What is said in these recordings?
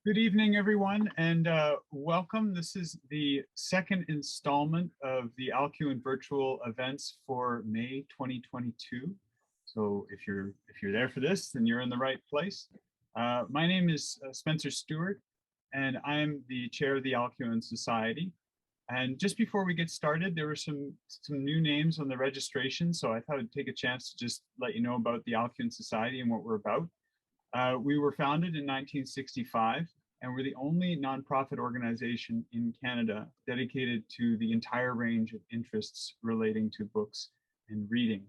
Good evening, everyone, and welcome. This is the second installment of the Alcuin virtual events for May 2022. So if you're there for this, then you're in the right place. My name is Spencer Stewart, and I'm the chair of the Alcuin Society. And just before we get started, there were some new names on the registration, so I thought I'd take a chance to just let you know about the Alcuin Society and what we're about. We were founded in 1965, and we're the only nonprofit organization in Canada dedicated to the entire range of interests relating to books and reading.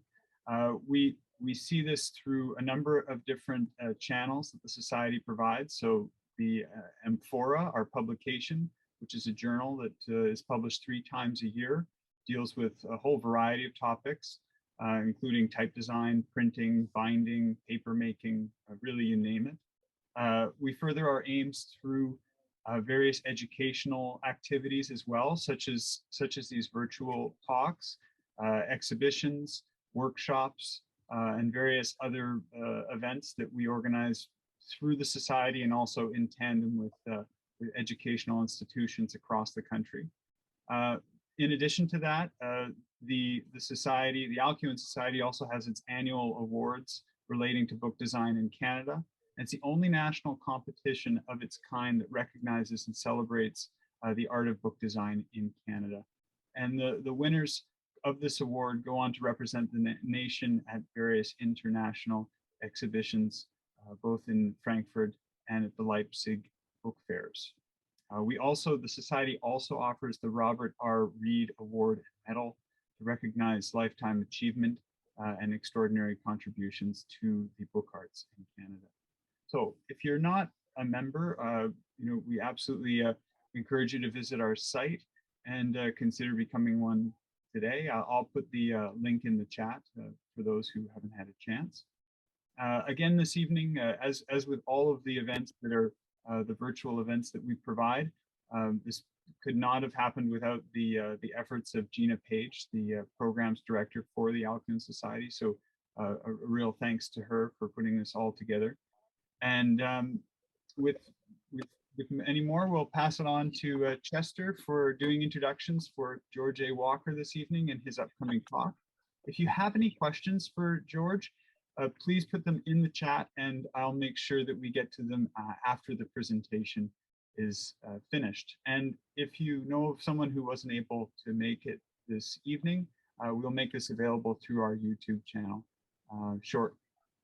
We see this through a number of different channels that the Society provides. So the Amphora, our publication, which is a journal that is published 3 times a year, deals with a whole variety of topics, including type design, printing, binding, paper making, really you name it. We further our aims through various educational activities as well, such as these virtual talks, exhibitions, workshops, and various other events that we organize through the Society and also in tandem with educational institutions across the country. In addition to that, the Society, the Alcuin Society, also has its annual awards relating to book design in Canada. And it's the only national competition of its kind that recognizes and celebrates the art of book design in Canada. And the winners of this award go on to represent the nation at various international exhibitions, both in Frankfurt and at the Leipzig book fairs. The Society also offers the Robert R. Reed Award and Medal to recognize lifetime achievement and extraordinary contributions to the book arts in Canada. So if you're not a member, we absolutely encourage you to visit our site and consider becoming one today. I'll put the link in the chat for those who haven't had a chance. Again, this evening, as with all of the events that are the virtual events that we provide, this could not have happened without the efforts of Gina Page, the programs director for the Alcuin Society. So a real thanks to her for putting this all together. And with any more, we'll pass it on to Chester for doing introductions for George A. Walker this evening and his upcoming talk. If you have any questions for George, please put them in the chat and I'll make sure that we get to them after the presentation is finished. And if you know of someone who wasn't able to make it this evening, we'll make this available through our YouTube channel shortly.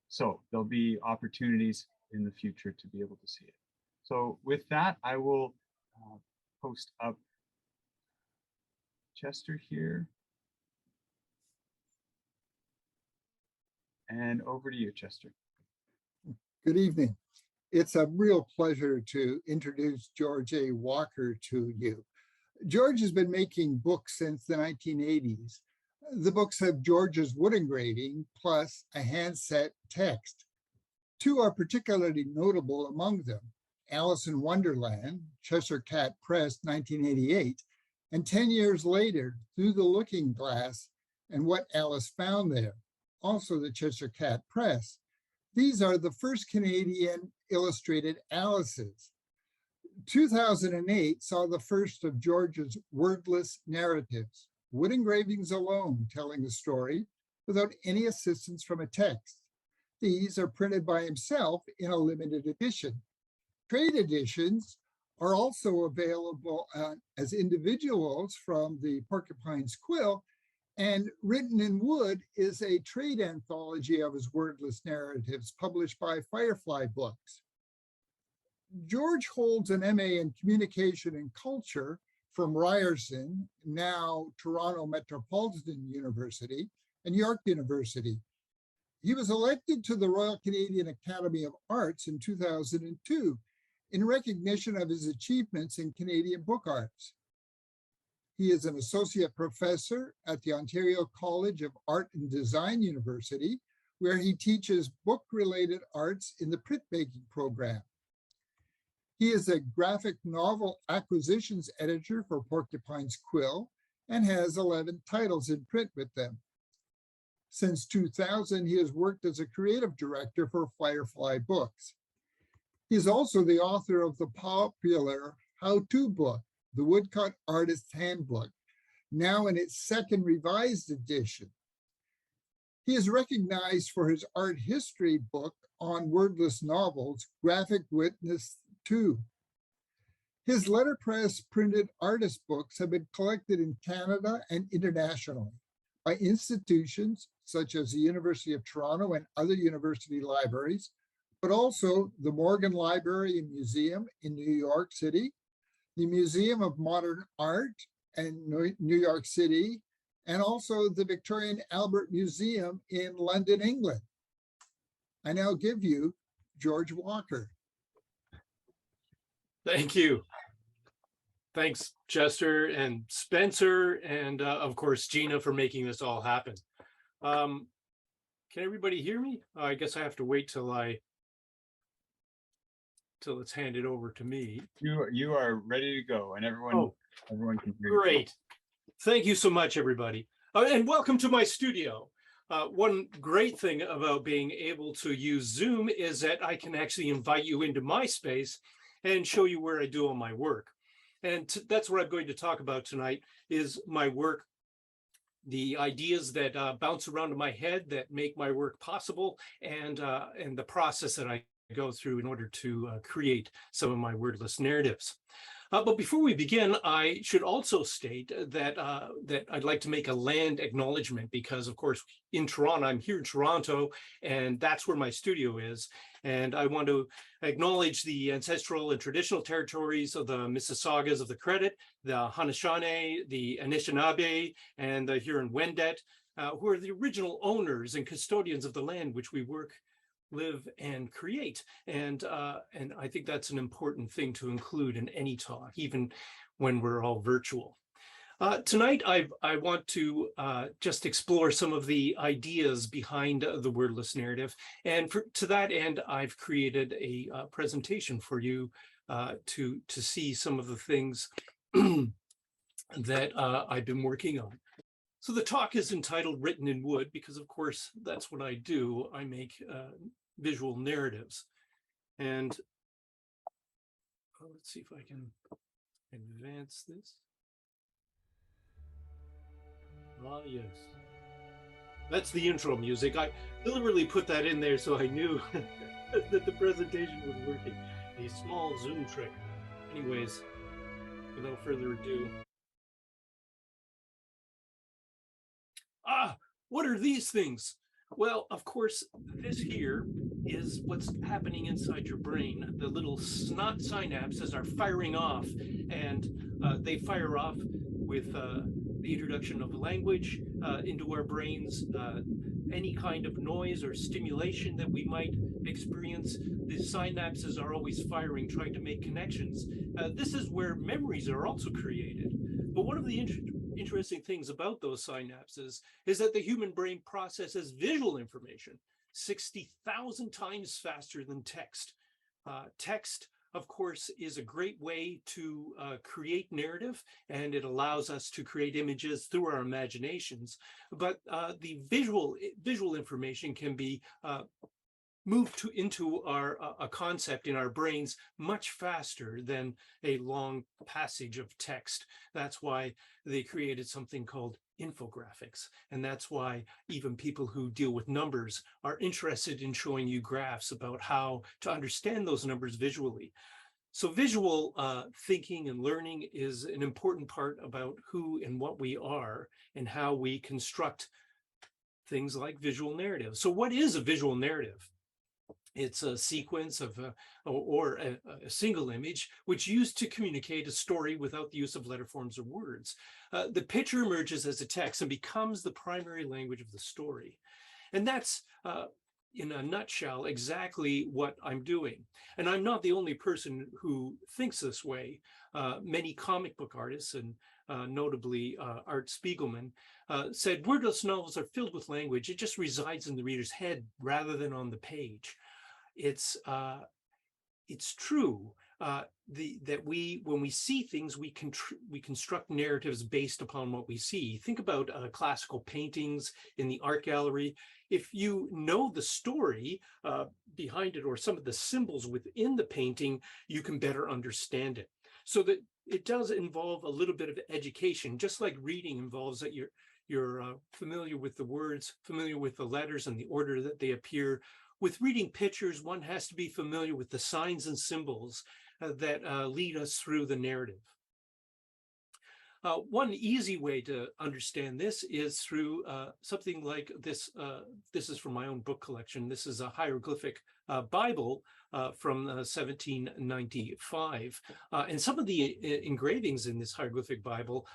So there'll be opportunities in the future to be able to see it. So with that, I will post up Chester here. And over to you, Chester. Good evening. It's a real pleasure to introduce George A. Walker to you. George has been making books since the 1980s. The books have George's wood engraving plus a hand-set text. 2 are particularly notable among them: Alice in Wonderland, Cheshire Cat Press, 1988, and 10 years later, Through the Looking Glass and What Alice Found There, also the Cheshire Cat Press. These are the first Canadian illustrated Alices. 2008 saw the first of George's wordless narratives, wood engravings alone telling the story without any assistance from a text. These are printed by himself in a limited edition. Trade editions are also available as individuals from the Porcupine's Quill, and Written in Wood is a trade anthology of his wordless narratives published by Firefly Books. George holds an MA in Communication and Culture from Ryerson, now Toronto Metropolitan University, and York University. He was elected to the Royal Canadian Academy of Arts in 2002 in recognition of his achievements in Canadian book arts. He is an associate professor at the Ontario College of Art and Design University, where he teaches book-related arts in the printmaking program. He is a graphic novel acquisitions editor for Porcupine's Quill and has 11 titles in print with them. Since 2000, he has worked as a creative director for Firefly Books. He's also the author of the popular how-to book, the Woodcut Artists Handbook, now in its second revised edition. He is recognized for his art history book on wordless novels, Graphic Witness 2. His letterpress printed artist books have been collected in Canada and internationally by institutions such as the University of Toronto and other university libraries, but also the Morgan Library and Museum in New York City, the Museum of Modern Art in New York City, and also the Victorian Albert Museum in London, England. I now give you George Walker. Thank you. Thanks, Chester and Spencer, and of course, Gina, for making this all happen. Can everybody hear me? I guess I have to wait till it's handed over to me. You are ready to go, and everyone can hear you. Great. Thank you so much, everybody. And welcome to my studio. One great thing about being able to use Zoom is that I can actually invite you into my space and show you where I do all my work. And that's what I'm going to talk about tonight is my work, the ideas that bounce around in my head that make my work possible, and the process that I go through in order to create some of my wordless narratives. But before we begin, I should also state that that I'd like to make a land acknowledgement because, of course, in Toronto, I'm here in Toronto, and that's where my studio is. And I want to acknowledge the ancestral and traditional territories of the Mississaugas of the Credit, the Haudenosaunee, the Anishinaabe, and the Huron-Wendat, who are the original owners and custodians of the land which we work, live, and create. And I think that's an important thing to include in any talk, even when we're all virtual. Tonight, I want to just explore some of the ideas behind the wordless narrative. And to that end, I've created a presentation for you to see some of the things that I've been working on. So the talk is entitled Written in Wood, because of course, that's what I do. I make visual narratives. And let's see if I can advance this. Ah, yes. That's the intro music. I deliberately put that in there so I knew that the presentation was working. A small Zoom trick. Anyways, without further ado. What are these things? Well, of course, this here is what's happening inside your brain. The little snot synapses are firing off, and they fire off with the introduction of language into our brains, any kind of noise or stimulation that we might experience. The synapses are always firing, trying to make connections. This is where memories are also created. But one of the interesting things about those synapses is that the human brain processes visual information 60,000 times faster than text. Text, of course, is a great way to create narrative, and it allows us to create images through our imaginations. But the visual information can be moved into a concept in our brains much faster than a long passage of text. That's why they created something called infographics. And that's why even people who deal with numbers are interested in showing you graphs about how to understand those numbers visually. So visual thinking and learning is an important part about who and what we are and how we construct things like visual narratives. So what is a visual narrative? It's a sequence of or a single image which used to communicate a story without the use of letter forms or words. The picture emerges as a text and becomes the primary language of the story. And that's, in a nutshell, exactly what I'm doing. And I'm not the only person who thinks this way. Many comic book artists, and notably Art Spiegelman, said wordless novels are filled with language. It just resides in the reader's head rather than on the page. It's true. when we see things, we construct narratives based upon what we see. Think about classical paintings in the art gallery. If you know the story behind it, or some of the symbols within the painting, you can better understand it. So that it does involve a little bit of education, just like reading involves that you're familiar with the words, familiar with the letters and the order that they appear. With reading pictures, one has to be familiar with the signs and symbols that lead us through the narrative. One easy way to understand this is through something like this. This is from my own book collection. This is a hieroglyphic Bible from 1795. And some of the engravings in this hieroglyphic Bible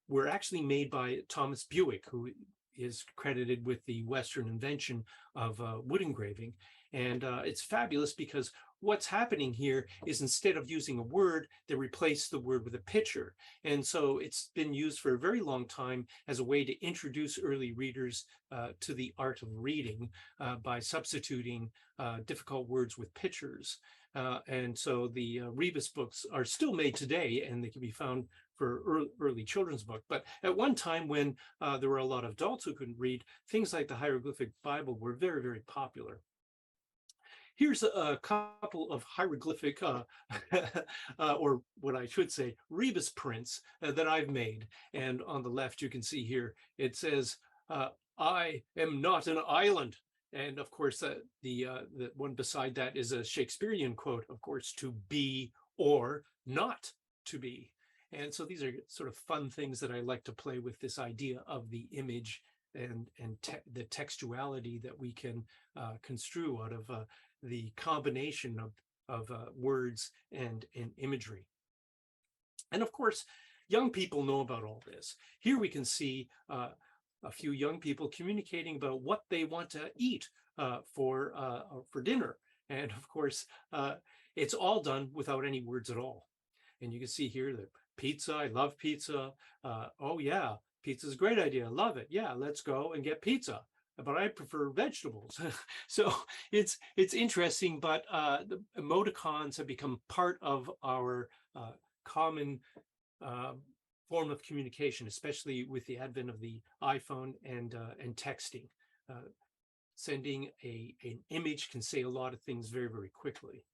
were actually made by Thomas Bewick, who is credited with the Western invention of wood engraving. And it's fabulous because what's happening here is, instead of using a word, they replace the word with a picture. And so it's been used for a very long time as a way to introduce early readers to the art of reading by substituting difficult words with pictures. And so the Rebus books are still made today, and they can be found for early children's book. But at one time, when there were a lot of adults who couldn't read, things like the hieroglyphic Bible were very, very popular. Here's a couple of hieroglyphic, or what I should say, Rebus prints that I've made. And on the left, you can see here, it says, "I am not an island." And of course, the one beside that is a Shakespearean quote, of course, "to be or not to be." And so these are sort of fun things that I like to play with, this idea of the image and the textuality that we can construe out of the combination of words and imagery. And of course, young people know about all this. Here we can see a few young people communicating about what they want to eat for dinner. And of course, it's all done without any words at all. And you can see here that pizza, I love pizza. Oh yeah, pizza's a great idea, I love it. Yeah, let's go and get pizza. But I prefer vegetables. So it's interesting, but the emoticons have become part of our common form of communication, especially with the advent of the iPhone and texting. Sending an image can say a lot of things very, very quickly.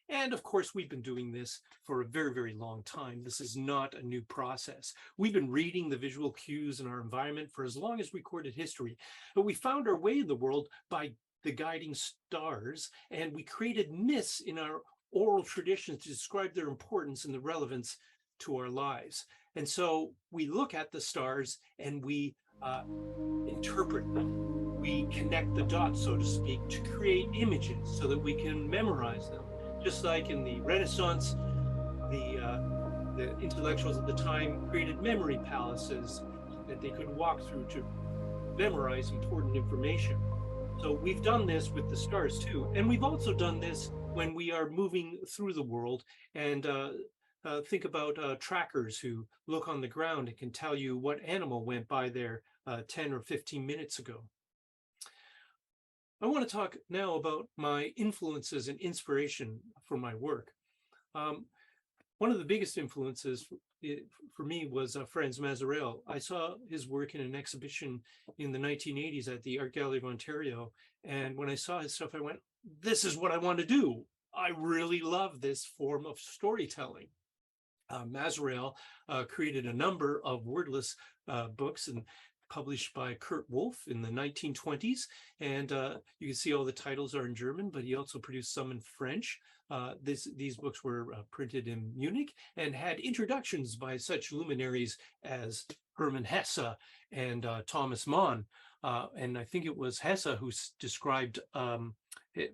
And of course, we've been doing this for a very, very long time. This is not a new process. We've been reading the visual cues in our environment for as long as recorded history. But we found our way in the world by the guiding stars, and we created myths in our oral traditions to describe their importance and the relevance to our lives. And so we look at the stars and we interpret them. We connect the dots, so to speak, to create images so that we can memorize them. Just like in the Renaissance, the intellectuals at the time created memory palaces that they could walk through to memorize important information. So we've done this with the stars too. And we've also done this when we are moving through the world, and think about trackers who look on the ground and can tell you what animal went by there 10 or 15 minutes ago. I want to talk now about my influences and inspiration for my work. One of the biggest influences for me was Franz Maserel. I saw his work in an exhibition in the 1980s at the Art Gallery of Ontario. And when I saw his stuff, I went, this is what I want to do. I really love this form of storytelling. Maserel created a number of wordless books and published by Kurt Wolff in the 1920s. And you can see all the titles are in German, but he also produced some in French. These books were printed in Munich and had introductions by such luminaries as Hermann Hesse and Thomas Mann. And I think it was Hesse who described,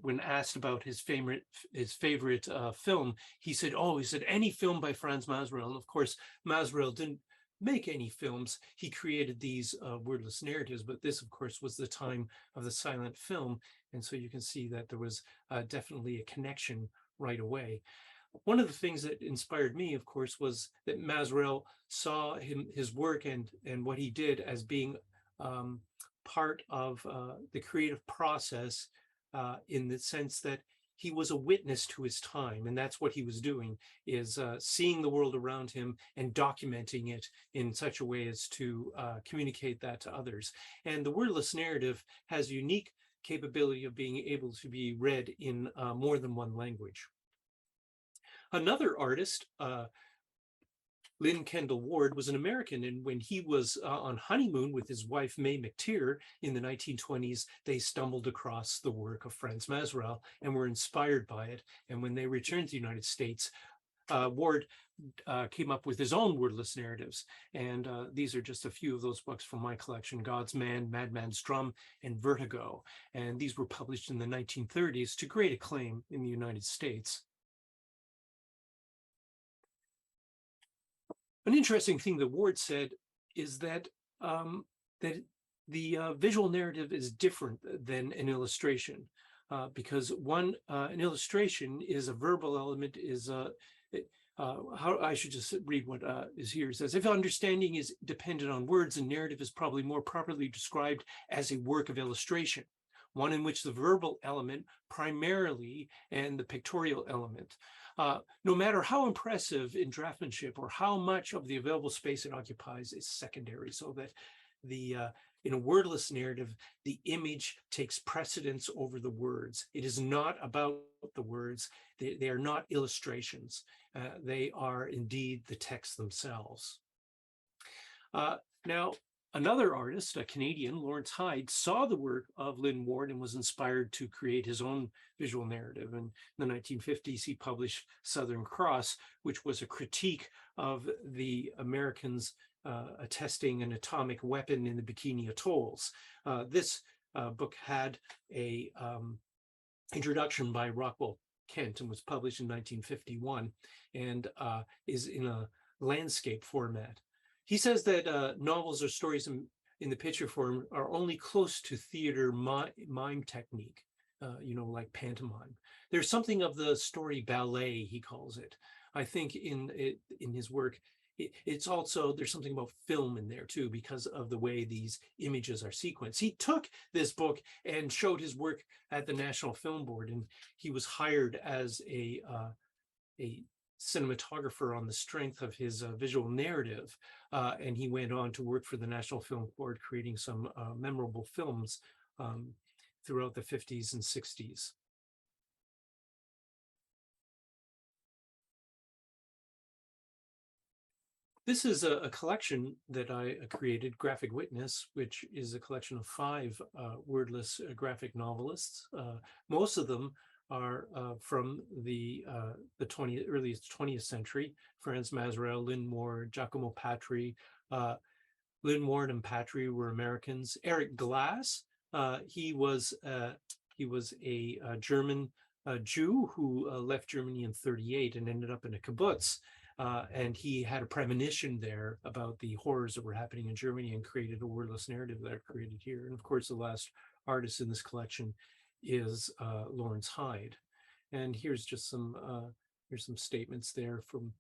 when asked about his favorite film, he said, any film by Franz Maserel. And of course, Maserel didn't make any films. He created these wordless narratives, but this, of course, was the time of the silent film. And so you can see that there was definitely a connection right away. One of the things that inspired me, of course, was that Maserel saw his work and what he did as being part of the creative process, in the sense that he was a witness to his time, and that's what he was doing, is seeing the world around him and documenting it in such a way as to communicate that to others. And the wordless narrative has a unique capability of being able to be read in more than one language. Another artist, Lynn Kendall Ward, was an American, and when he was on honeymoon with his wife May McTeer in the 1920s, they stumbled across the work of Franz Maserel and were inspired by it. And when they returned to the United States, Ward came up with his own wordless narratives. And these are just a few of those books from my collection: God's Man, Madman's Drum, and Vertigo. And these were published in the 1930s to great acclaim in the United States. An interesting thing that Ward said is that the visual narrative is different than an illustration, because an illustration is a verbal element, is how I should just read what is here. It says, if understanding is dependent on words, a narrative is probably more properly described as a work of illustration, one in which the verbal element primarily and the pictorial element, no matter how impressive in draftsmanship or how much of the available space it occupies, is secondary, so that in a wordless narrative, the image takes precedence over the words. It is not about the words. They are not illustrations. They are indeed the text themselves. Now, another artist, a Canadian, Lawrence Hyde, saw the work of Lynn Ward and was inspired to create his own visual narrative. And in the 1950s, he published Southern Cross, which was a critique of the Americans testing an atomic weapon in the Bikini Atolls. This book had a introduction by Rockwell Kent and was published in 1951, and is in a landscape format. He says that novels or stories in the picture form are only close to theater mime technique, like pantomime. There's something of the story ballet, he calls it. I think in his work, it's also, there's something about film in there too, because of the way these images are sequenced. He took this book and showed his work at the National Film Board, and he was hired as a cinematographer on the strength of his visual narrative, and he went on to work for the National Film Board, creating some memorable films throughout the 50s and 60s. This is a collection that I created, Graphic Witness, which is a collection of 5 wordless graphic novelists. Most of them are from the earliest 20th century: Franz Maserel, Lynn Ward, Giacomo Patri. Lynn Ward and Patri were Americans. Eric Glass, he was a German Jew who left Germany in 1938 and ended up in a kibbutz. And he had a premonition there about the horrors that were happening in Germany and created a wordless narrative that I created here. And of course, the last artist in this collection is Lawrence Hyde. And here's just some statements there from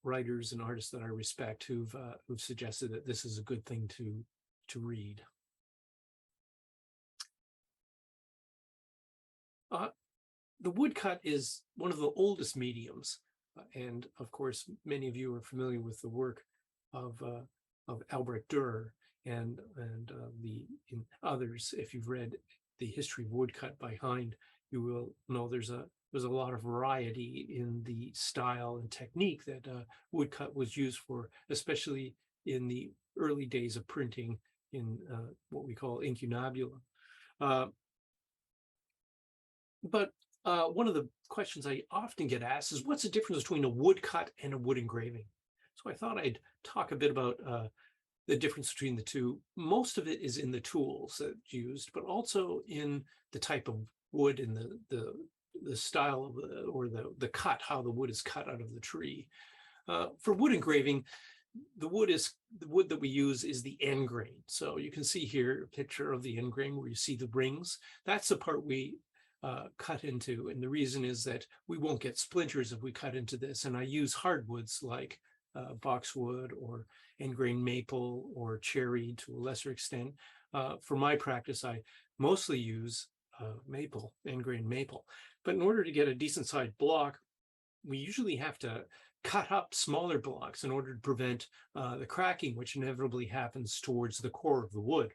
writers and artists that I respect who've suggested that this is a good thing to read. The woodcut is one of the oldest mediums, and of course, many of you are familiar with the work of Albrecht Dürer and in others. If you've read The History of Woodcut by Hyde, you will know there's a lot of variety in the style and technique that woodcut was used for, especially in the early days of printing in what we call incunabula. But one of the questions I often get asked is, what's the difference between a woodcut and a wood engraving? So I thought I'd talk a bit about the difference between the two. Most of it is in the tools that's used, but also in the type of wood and the style of the cut, how the wood is cut out of the tree. For wood engraving, the wood that we use is the end grain. So you can see here a picture of the end grain where you see the rings. That's the part we cut into, and the reason is that we won't get splinters if we cut into this. And I use hardwoods like boxwood or end grain maple or cherry to a lesser extent. For my practice, I mostly use maple, end-grain maple. But in order to get a decent sized block, we usually have to cut up smaller blocks in order to prevent the cracking, which inevitably happens towards the core of the wood.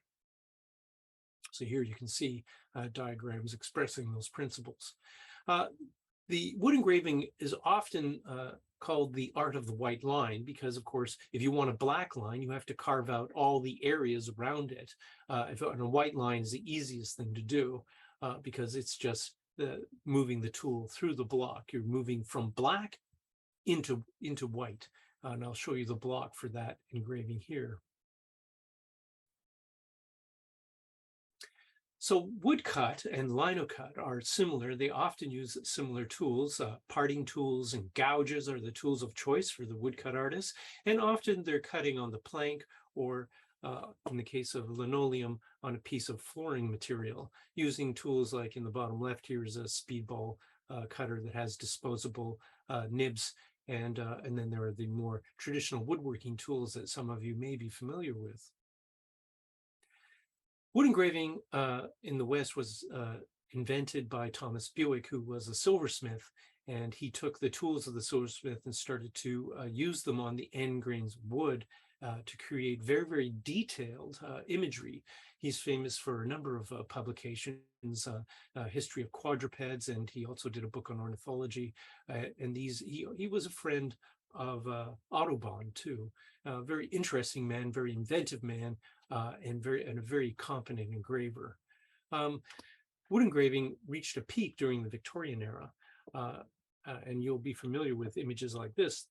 So here you can see diagrams expressing those principles. The wood engraving is often called the art of the white line because, of course, if you want a black line, you have to carve out all the areas around it. If a white line is the easiest thing to do because it's just moving the tool through the block. You're moving from black into white. And I'll show you the block for that engraving here. So woodcut and linocut are similar. They often use similar tools. Parting tools and gouges are the tools of choice for the woodcut artists. And often they're cutting on the plank or in the case of linoleum, on a piece of flooring material, using tools like in the bottom left here is a speedball cutter that has disposable nibs. And then there are the more traditional woodworking tools that some of you may be familiar with. Wood engraving in the West was invented by Thomas Buick, who was a silversmith, and he took the tools of the silversmith and started to use them on the end grains of wood to create very, very detailed imagery. He's famous for a number of publications, history of quadrupeds, and he also did a book on ornithology. And he was a friend of Audubon too. Very interesting man, very inventive man, and a very competent engraver. Wood engraving reached a peak during the Victorian era. And you'll be familiar with images like this,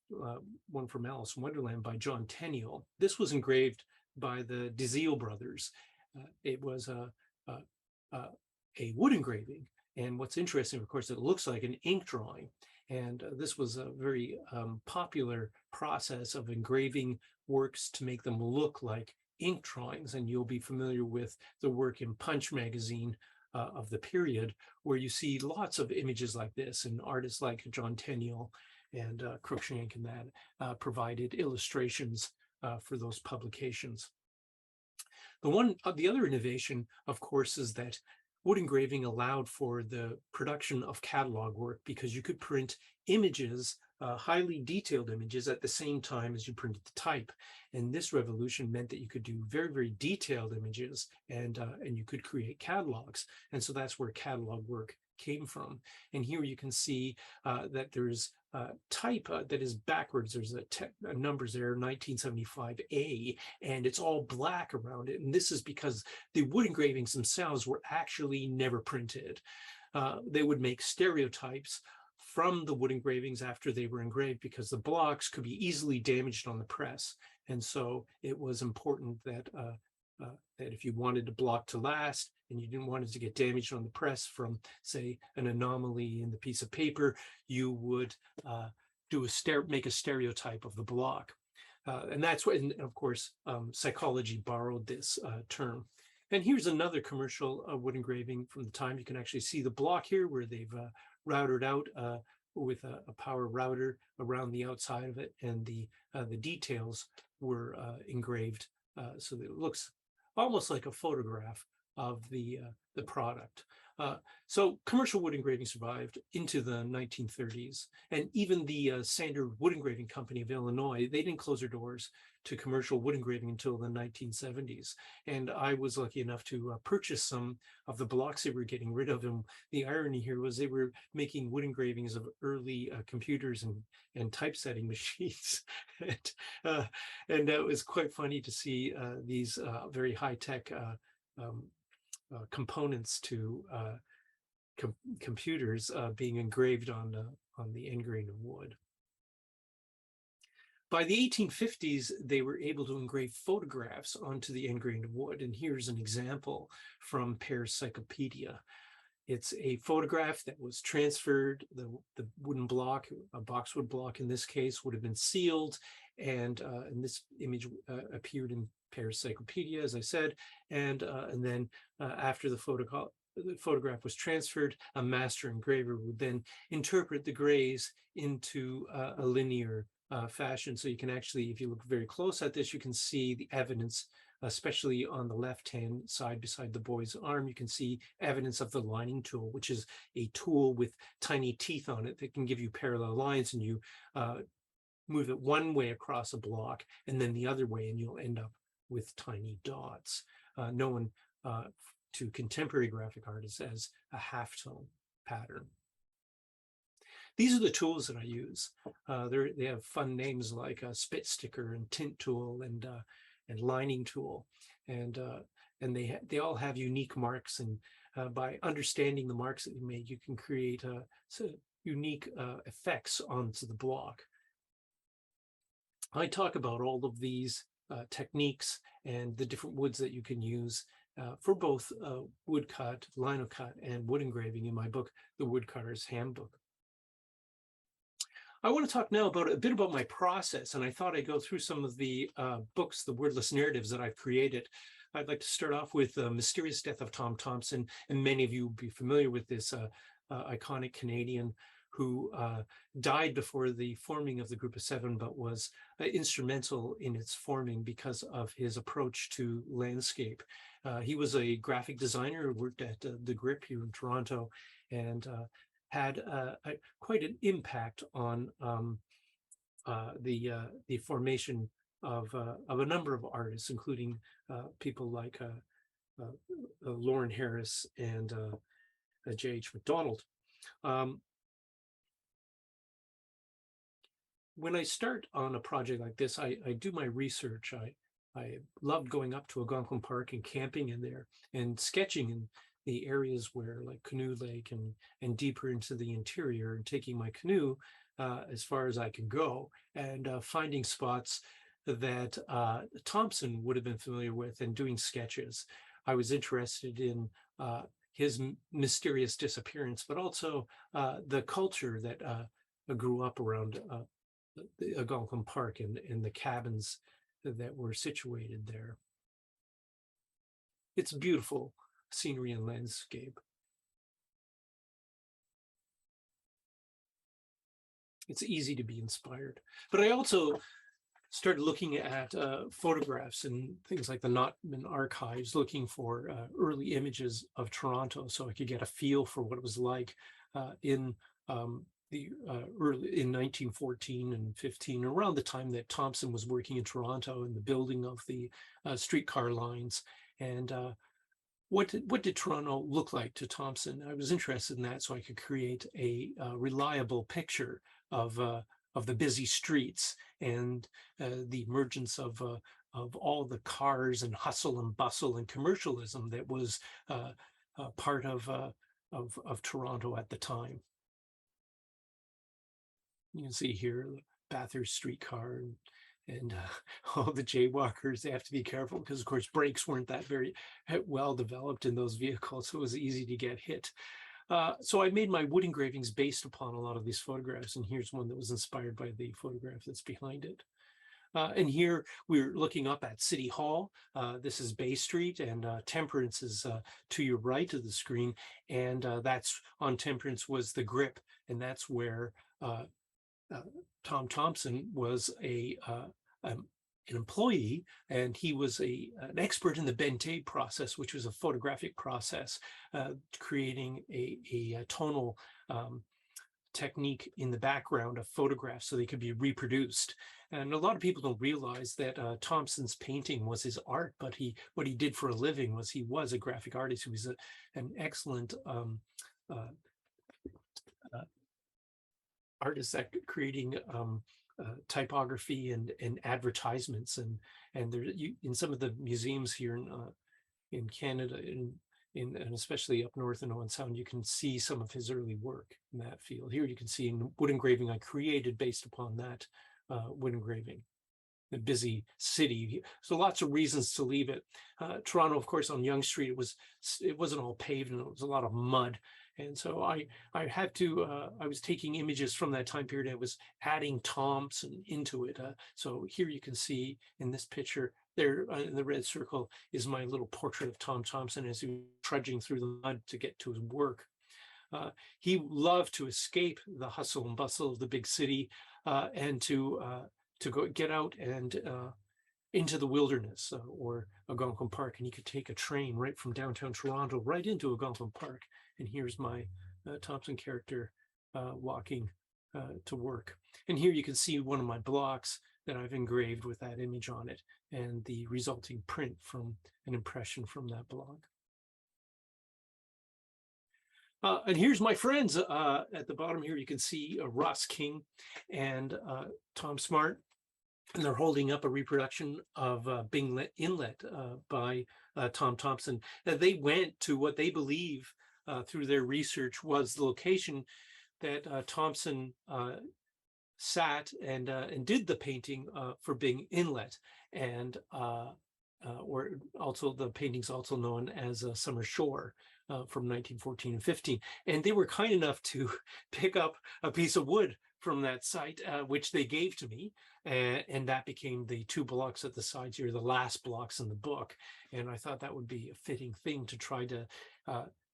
one from Alice in Wonderland by John Tenniel. This was engraved by the Delisle brothers. It was a wood engraving. And what's interesting, of course, it looks like an ink drawing. And this was a very popular process of engraving works to make them look like ink drawings. And you'll be familiar with the work in Punch magazine of the period, where you see lots of images like this, and artists like John Tenniel and Cruikshank and that provided illustrations for those publications. The other innovation, of course, is that wood engraving allowed for the production of catalog work because you could print images, highly detailed images, at the same time as you printed the type. And this revolution meant that you could do very, very detailed images, and you could create catalogs. And so that's where catalog work came from. And here you can see that there's type that is backwards. There's numbers there, 1975A, and it's all black around it. And this is because the wood engravings themselves were actually never printed. They would make stereotypes from the wood engravings after they were engraved because the blocks could be easily damaged on the press. And so it was important that that if you wanted a block to last and you didn't want it to get damaged on the press from, say, an anomaly in the piece of paper, you would make a stereotype of the block. And that's what, and of course, psychology borrowed this term. And here's another commercial wood engraving from the time. You can actually see the block here where they've routed out with a power router around the outside of it, and the details were engraved so that it looks almost like a photograph of the product. So commercial wood engraving survived into the 1930s, and even the Sander Wood Engraving Company of Illinois, they didn't close their doors to commercial wood engraving until the 1970s. And I was lucky enough to purchase some of the blocks they were getting rid of. And the irony here was they were making wood engravings of early computers and typesetting machines. And it was quite funny to see these very high-tech components to computers being engraved on the end grain of wood. By the 1850s, they were able to engrave photographs onto the end grain of wood. And here's an example from Pear's Cyclopedia. It's a photograph that was transferred. The wooden block, a boxwood block in this case, would have been sealed. And this image appeared in Pear's Cyclopedia, as I said. And then after the photograph was transferred, a master engraver would then interpret the grays into a linear fashion. So you can actually, if you look very close at this, you can see the evidence especially on the left-hand side beside the boy's arm, you can see evidence of the lining tool, which is a tool with tiny teeth on it that can give you parallel lines, and you move it one way across a block and then the other way, and you'll end up with tiny dots, known to contemporary graphic artists as a halftone pattern. These are the tools that I use. They have fun names like a spit sticker and tint tool and lining tool, and they all have unique marks. And by understanding the marks that you made, you can create unique effects onto the block. I talk about all of these techniques and the different woods that you can use for both woodcut, linocut, and wood engraving in my book, The Woodcut Artists Handbook. I want to talk now about a bit about my process, and I thought I'd go through some of the books, the wordless narratives that I've created. I'd like to start off with The Mysterious Death of Tom Thompson, and many of you will be familiar with this iconic Canadian who died before the forming of the Group of Seven, but was instrumental in its forming because of his approach to landscape. He was a graphic designer who worked at the Grip here in Toronto, and had quite an impact on the formation of a number of artists, including people like Lauren Harris and J.H. MacDonald. When I start on a project like this, I do my research. I loved going up to Algonquin Park and camping in there and sketching in the areas where, like Canoe Lake and deeper into the interior, and taking my canoe as far as I can go, and finding spots that Thompson would have been familiar with, and doing sketches. I was interested in his mysterious disappearance, but also the culture that grew up around the Algonquin Park and the cabins that were situated there. It's beautiful scenery and landscape. It's easy to be inspired. But I also started looking at photographs and things like the Notman archives, looking for early images of Toronto, so I could get a feel for what it was like in early in 1914 and 15, around the time that Thompson was working in Toronto in the building of the streetcar lines. And what did Toronto look like to Thompson? I was interested in that, so I could create a reliable picture of the busy streets and the emergence of all the cars and hustle and bustle and commercialism that was part of Toronto at the time. You can see here the Bathurst streetcar and all the jaywalkers. They have to be careful because, of course, brakes weren't that very well developed in those vehicles, so it was easy to get hit. So I made my wood engravings based upon a lot of these photographs, and here's one that was inspired by the photograph that's behind it. And here we're looking up at City Hall. This is Bay Street, and Temperance is to your right of the screen, and that's on Temperance was the Grip, and that's where Tom Thompson was an employee, and he was an expert in the Bente process, which was a photographic process, creating a tonal technique in the background of photographs so they could be reproduced. And a lot of people don't realize that Thompson's painting was his art, but what he did for a living was he was a graphic artist. He was an excellent artist at creating typography and advertisements, and there in some of the museums here in Canada and especially up north in Owen Sound, you can see some of his early work in that field. Here you can see in wood engraving I created based upon that wood engraving. The busy city, so lots of reasons to leave it. Toronto, of course, on Yonge Street, it wasn't all paved, and it was a lot of mud. And so I had to, I was taking images from that time period. I was adding Thompson into it. So here you can see in this picture there in the red circle is my little portrait of Tom Thompson as he was trudging through the mud to get to his work. He loved to escape the hustle and bustle of the big city and to go get out and into the wilderness or Algonquin Park, and you could take a train right from downtown Toronto right into Algonquin Park. And here's my Thompson character walking to work. And here you can see one of my blocks that I've engraved with that image on it and the resulting print from an impression from that block. And here's my friends. At the bottom here, you can see Ross King and Tom Smart, and they're holding up a reproduction of Bing Inlet by Tom Thompson. They went to what they believe through their research was the location that Thompson sat and did the painting for Bing Inlet, and or also the painting's also known as Summer Shore from 1914 and 15. And they were kind enough to pick up a piece of wood from that site, which they gave to me. And that became the two blocks at the sides here, the last blocks in the book. And I thought that would be a fitting thing to try to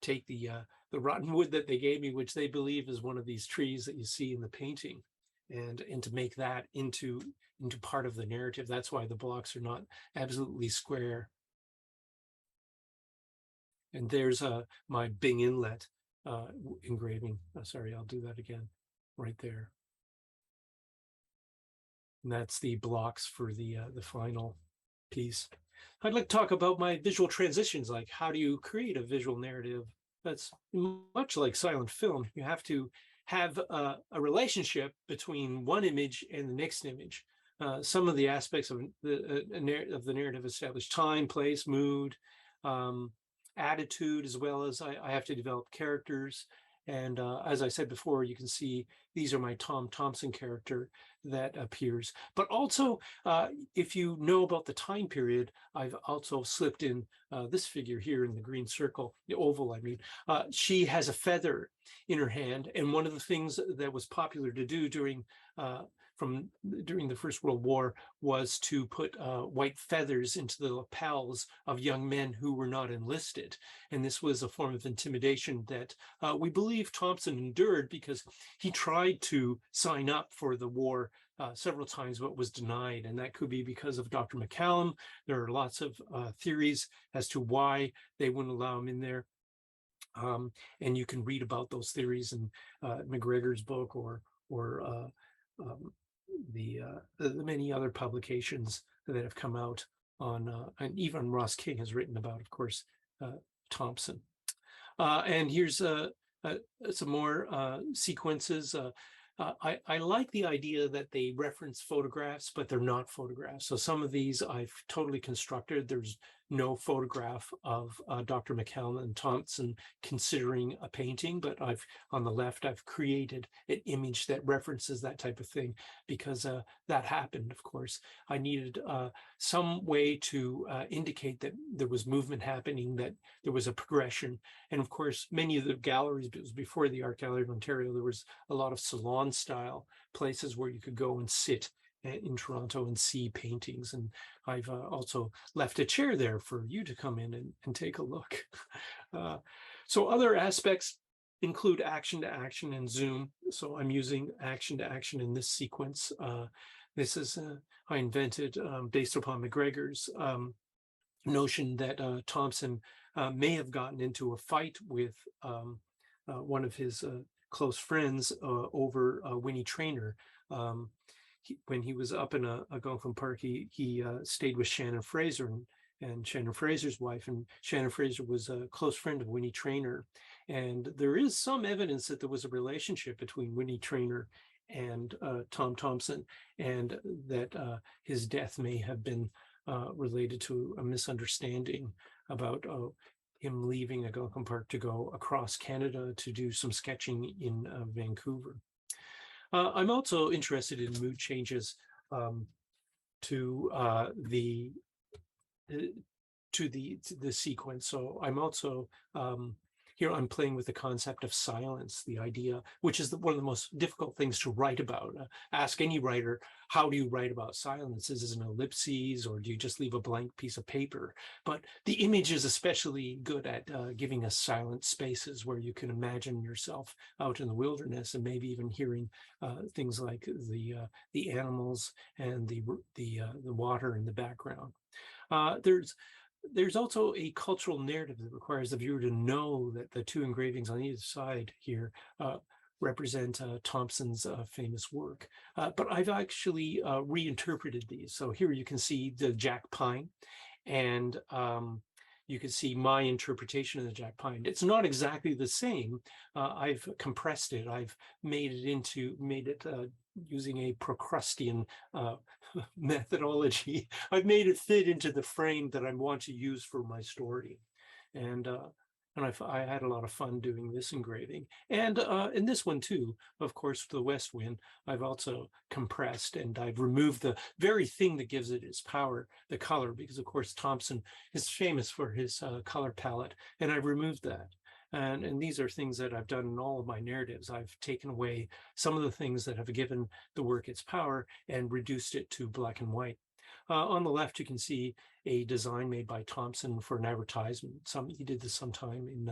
take the rotten wood that they gave me, which they believe is one of these trees that you see in the painting, and to make that into part of the narrative. That's why the blocks are not absolutely square. And there's my Bing Inlet engraving. Sorry, I'll do that again right there. And that's the blocks for the final piece. I'd like to talk about my visual transitions, like how do you create a visual narrative that's much like silent film. You have to have a relationship between one image and the next image. Some of the aspects of the narrative establish time, place, mood, attitude, as well as I have to develop characters. And as I said before, you can see these are my Tom Thompson character that appears. But also, if you know about the time period, I've also slipped in this figure here in the green circle, the oval, I mean. She has a feather in her hand. And one of the things that was popular to do during the First World War was to put white feathers into the lapels of young men who were not enlisted. And this was a form of intimidation that we believe Thompson endured, because he tried to sign up for the war several times, but was denied. And that could be because of Dr. McCallum. There are lots of theories as to why they wouldn't allow him in there. And you can read about those theories in McGregor's book or the many other publications that have come out on, and even Ross King has written about, of course, Thompson. And here's some more sequences. I like the idea that they reference photographs, but they're not photographs. So some of these I've totally constructed. There's no photograph of Dr. McCallum and Thompson considering a painting, but on the left, I've created an image that references that type of thing, because that happened, of course. I needed some way to indicate that there was movement happening, that there was a progression. And of course, many of the galleries, it was before the Art Gallery of Ontario, there was a lot of salon style places where you could go and sit in Toronto and see paintings. And I've also left a chair there for you to come in and take a look. So other aspects include action to action and zoom. So I'm using action to action in this sequence. This is, I invented based upon McGregor's notion that Thompson may have gotten into a fight with one of his close friends over Winnie Traynor. When he was up in Algonquin Park, he stayed with Shannon Fraser and Shannon Fraser's wife, and Shannon Fraser was a close friend of Winnie Traynor. And there is some evidence that there was a relationship between Winnie Traynor and Tom Thompson, and that his death may have been related to a misunderstanding about him leaving Algonquin Park to go across Canada to do some sketching in Vancouver. I'm also interested in mood changes to the sequence. So I'm also here I'm playing with the concept of silence, the idea, which is one of the most difficult things to write about. Ask any writer, how do you write about silence? Is it an ellipses, or do you just leave a blank piece of paper? But the image is especially good at giving us silent spaces where you can imagine yourself out in the wilderness and maybe even hearing things like the animals and the water in the background. There's also a cultural narrative that requires the viewer to know that the two engravings on either side here represent Thompson's famous work. But I've actually reinterpreted these. So here you can see the Jack Pine, and you can see my interpretation of the Jack Pine. It's not exactly the same. I've compressed it. I've made it using a Procrustean methodology. I've made it fit into the frame that I want to use for my story. And I had a lot of fun doing this engraving. And in this one too, of course, the West Wind, I've also compressed, and I've removed the very thing that gives it its power, the color, because of course Thompson is famous for his color palette, and I've removed that. And these are things that I've done in all of my narratives. I've taken away some of the things that have given the work its power and reduced it to black and white. On the left, you can see a design made by Thompson for an advertisement. He did this sometime in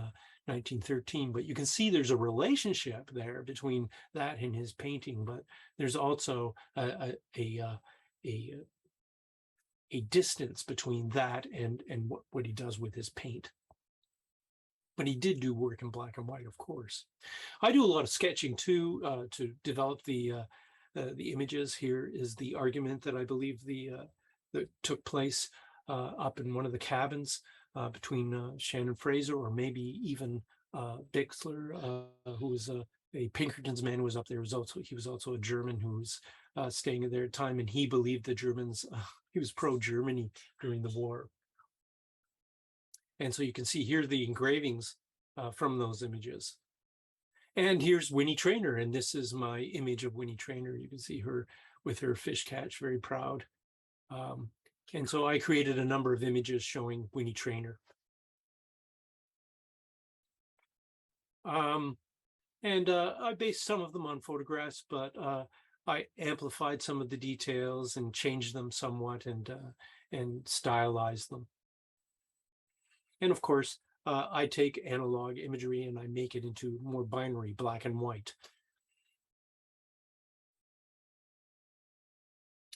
1913, but you can see there's a relationship there between that and his painting, but there's also a distance between that and what he does with his paint. But he did do work in black and white, of course. I do a lot of sketching too to develop the images. Here is the argument that I believe that took place up in one of the cabins between Shannon Fraser, or maybe even Bixler, who was a Pinkerton's man who was up there. He was also a German who was staying there at the time, and he believed the Germans, he was pro-Germany during the war. And so you can see here the engravings from those images. And here's Winnie Trainor, and this is my image of Winnie Trainor. You can see her with her fish catch, very proud. And so I created a number of images showing Winnie Trainor. I based some of them on photographs, but I amplified some of the details and changed them somewhat and stylized them. And of course, I take analog imagery and I make it into more binary, black and white.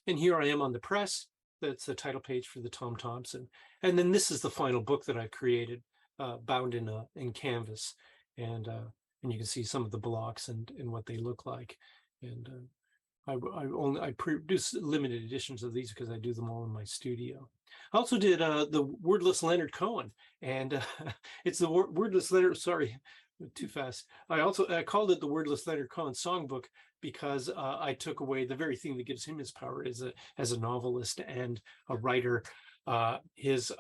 And here I am on the press. That's the title page for the Tom Thompson. And then this is the final book that I've created, bound in canvas. And you can see some of the blocks and what they look like. And I produce limited editions of these because I do them all in my studio. I also did the wordless Leonard Cohen, and it's the wordless Leonard. Sorry, too fast. I called it the wordless Leonard Cohen songbook because I took away the very thing that gives him his power as a novelist and a writer. His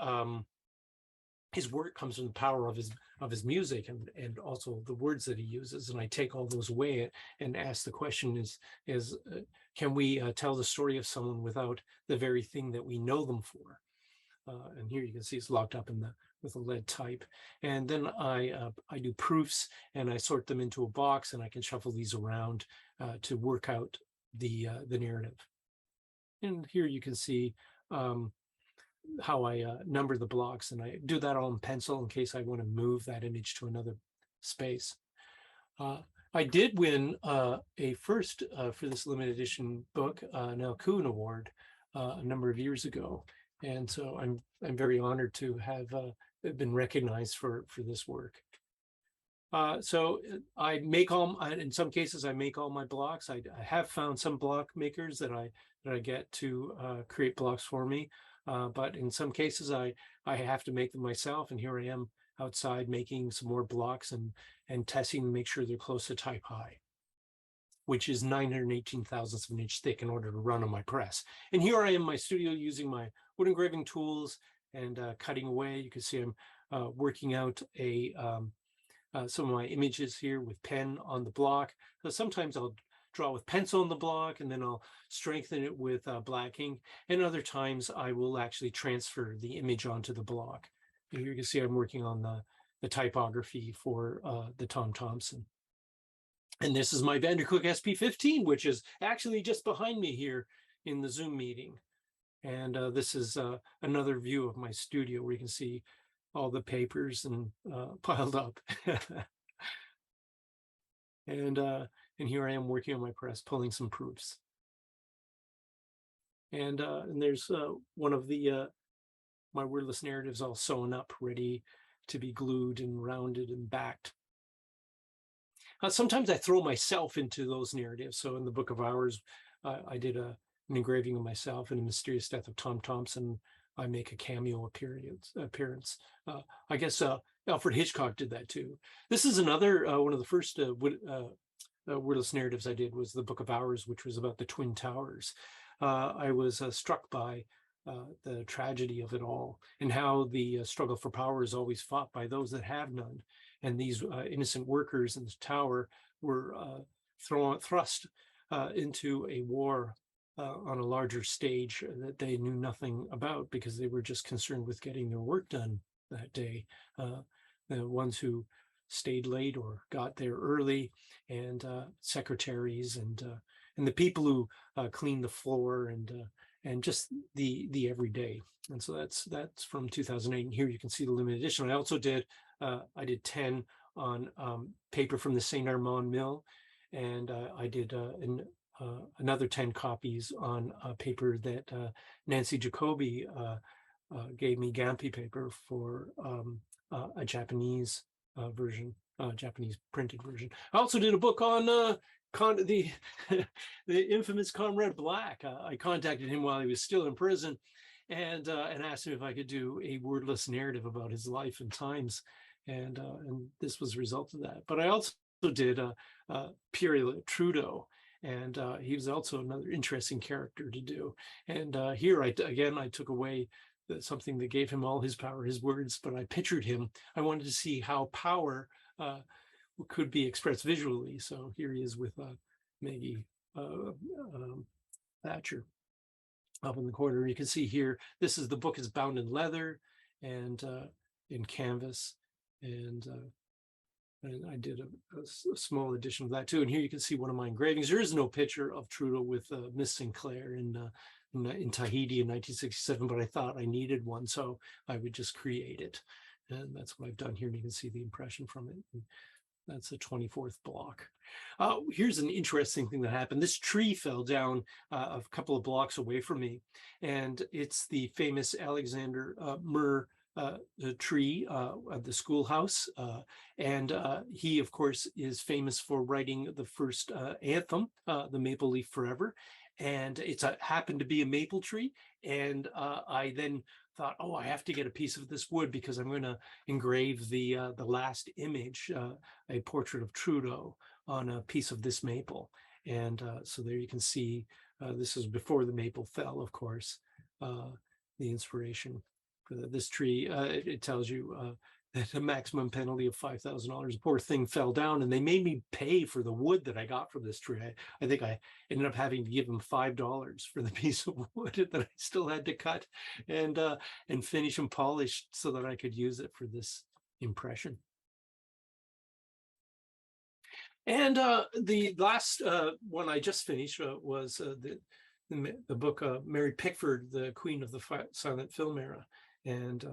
work comes from the power of his music and also the words that he uses. And I take all those away and ask the question is can we tell the story of someone without the very thing that we know them for? And here you can see it's locked up with a lead type. And then I do proofs and I sort them into a box, and I can shuffle these around to work out the narrative. And here you can see how I number the blocks, and I do that all in pencil in case I want to move that image to another space. I did win a first for this limited edition book, an Alcuin award, a number of years ago, and so I'm very honored to have been recognized for this work. So I make in some cases I make all my blocks. I have found some block makers that I get to create blocks for me. But in some cases, I have to make them myself, and here I am outside making some more blocks and testing to make sure they're close to type high, which is 918 thousandths of an inch thick in order to run on my press. And here I am in my studio using my wood engraving tools and cutting away. You can see I'm working out some of my images here with pen on the block. So sometimes I'll draw with pencil on the block, and then I'll strengthen it with black ink. And other times I will actually transfer the image onto the block. And here you can see I'm working on typography for the Thompson. And this is my Vandercook SP15, which is actually just behind me here in the Zoom meeting. And this is another view of my studio where you can see all the papers and piled up. And here I am working on my press, pulling some proofs. And there's one of the my wordless narratives all sewn up, ready to be glued and rounded and backed. Sometimes I throw myself into those narratives. So in the Book of Hours, I did an engraving of myself. In The Mysterious Death of Tom Thompson, I make a cameo appearance. I guess Alfred Hitchcock did that too. This is another one of the first wordless narratives I did was the Book of Hours, which was about the Twin Towers. I was struck by the tragedy of it all and how the struggle for power is always fought by those that have none. And these innocent workers in the tower were thrust into a war on a larger stage that they knew nothing about because they were just concerned with getting their work done that day. The ones who stayed late or got there early, and secretaries and the people who cleaned the floor and just the everyday. And so that's from 2008. And here you can see the limited edition. I also did I did 10 on paper from the St. Armand mill, and I did another 10 copies on paper that Nancy Jacoby gave me, Gampi paper, for a Japanese version, Japanese printed version. I also did a book on the infamous Comrade Black. I contacted him while he was still in prison, and asked him if I could do a wordless narrative about his life and times, and this was a result of that. But I also did Pierre Trudeau, and he was also another interesting character to do. And here I took away something that gave him all his power, his words, but I pictured him. I wanted to see how power could be expressed visually. So here he is with Maggie Thatcher up in the corner. You can see here, the book is bound in leather and in canvas, and I did a small edition of that too. And here you can see one of my engravings. There is no picture of Trudeau with Miss Sinclair in Tahiti in 1967, but I thought I needed one, so I would just create it. And that's what I've done here. And you can see the impression from it. And that's the 24th block. Here's an interesting thing that happened. This tree fell down a couple of blocks away from me, and it's the famous Alexander Murr tree of the schoolhouse. And he, of course, is famous for writing the first anthem, The Maple Leaf Forever. And it's happened to be a maple tree. And I then thought, oh, I have to get a piece of this wood because I'm going to engrave the last image, a portrait of Trudeau, on a piece of this maple. And so there you can see, this is before the maple fell, of course, the inspiration for this tree. It tells you that a maximum penalty of $5,000. The poor thing fell down, and they made me pay for the wood that I got from this tree. I think I ended up having to give them $5 for the piece of wood that I still had to cut and finish and polish so that I could use it for this impression. And the last one I just finished was the book Mary Pickford, the Queen of the Silent Film Era. And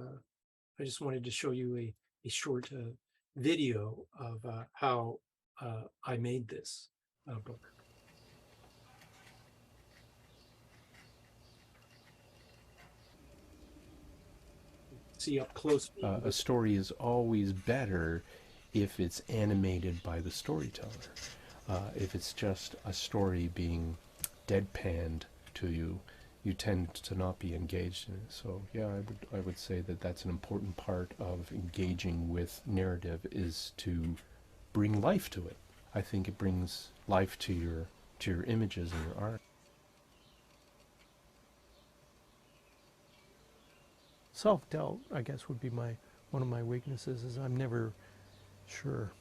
I just wanted to show you a short video of how I made this book. See up close. A story is always better if it's animated by the storyteller. If it's just a story being deadpanned to you, you tend to not be engaged in it. So yeah, I would say that that's an important part of engaging with narrative, is to bring life to it. I think it brings life to your images and your art. Self-doubt, I guess, would be one of my weaknesses, is I'm never sure,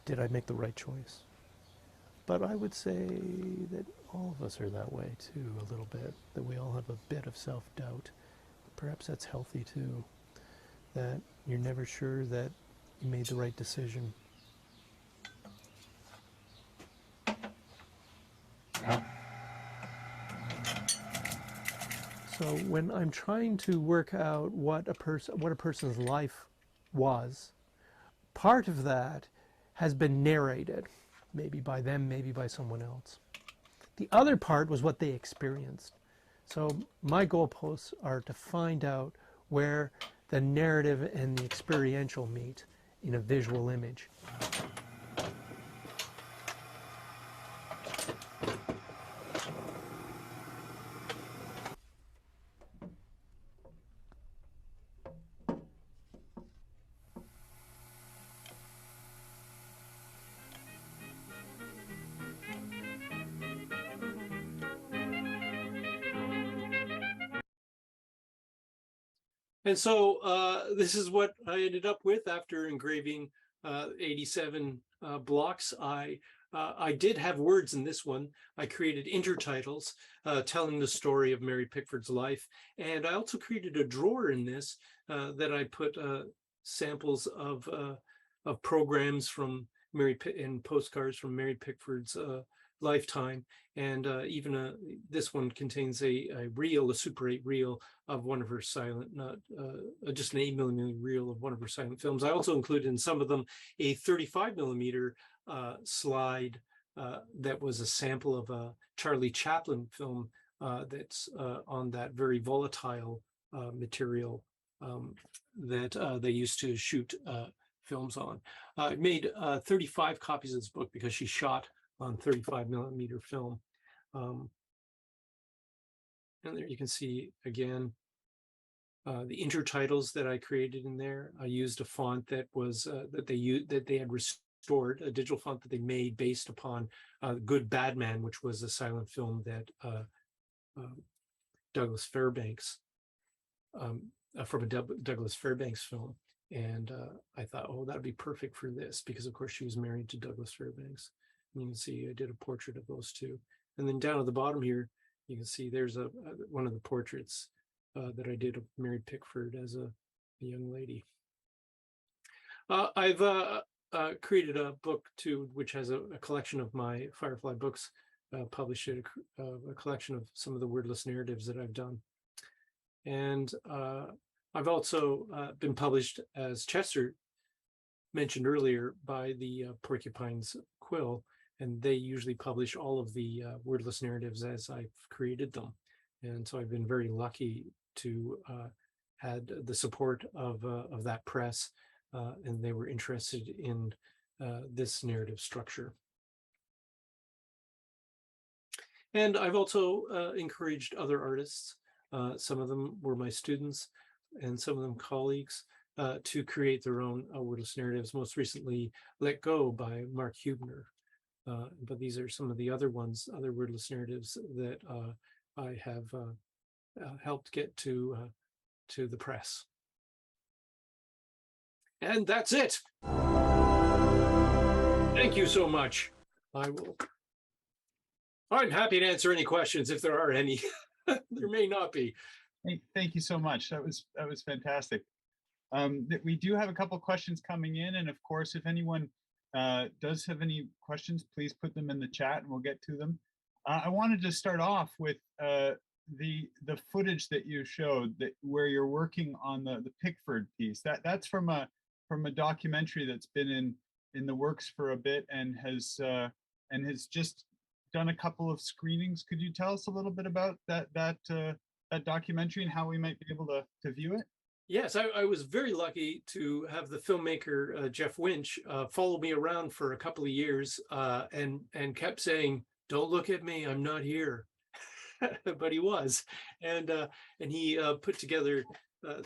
did I make the right choice? But I would say that all of us are that way too, a little bit, that we all have a bit of self-doubt. Perhaps that's healthy too, that You're never sure that you made the right decision. So when I'm trying to work out what a person's life was, part of that has been narrated, maybe by them, maybe by someone else. The other part was what they experienced. So my goalposts are to find out where the narrative and the experiential meet in a visual image. And so this is what I ended up with after engraving 87 blocks. I did have words in this one. I created intertitles telling the story of Mary Pickford's life. And I also created a drawer in this that I put samples of programs from and postcards from Mary Pickford's lifetime. And even this one contains a reel, a Super 8 reel of one of her silent, not just an 8mm reel of one of her silent films. I also included in some of them a 35mm slide that was a sample of a Charlie Chaplin film that's on that very volatile material that they used to shoot films on. I made 35 copies of this book because she shot on 35mm film. And there you can see again the intertitles that I created in there. I used a font that was that they had restored, a digital font that they made based upon Good Bad Man, which was a silent film that Douglas Fairbanks from a Douglas Fairbanks film. And I thought, oh, that'd be perfect for this because, of course, she was married to Douglas Fairbanks. And you can see I did a portrait of those two. And then down at the bottom here, you can see there's one of the portraits that I did of Mary Pickford as a young lady. I've created a book too, which has a collection of my Firefly books, published a collection of some of the wordless narratives that I've done. And I've also been published, as Chester mentioned earlier, by the Porcupine's Quill, and they usually publish all of the wordless narratives as I've created them. And so I've been very lucky to had the support of that press, and they were interested in this narrative structure. And I've also encouraged other artists, some of them were my students and some of them colleagues, to create their own wordless narratives, most recently Let Go by Mark Hubner. But these are some of the other ones, other wordless narratives that I have helped get to the press. And that's it. Thank you so much. I'm happy to answer any questions if there are any. There may not be. Thank you so much. That was fantastic. We do have a couple of questions coming in, and of course, if anyone does have any questions, please put them in the chat and we'll get to them. I wanted to start off with the footage that you showed, where you're working on the Pickford piece. That's from a documentary that's been in the works for a bit and has just done a couple of screenings. Could you tell us a little bit about that documentary and how we might be able to view it? Yes, I was very lucky to have the filmmaker, Jeff Winch, follow me around for a couple of years and kept saying, "Don't look at me, I'm not here." But he was. And he put together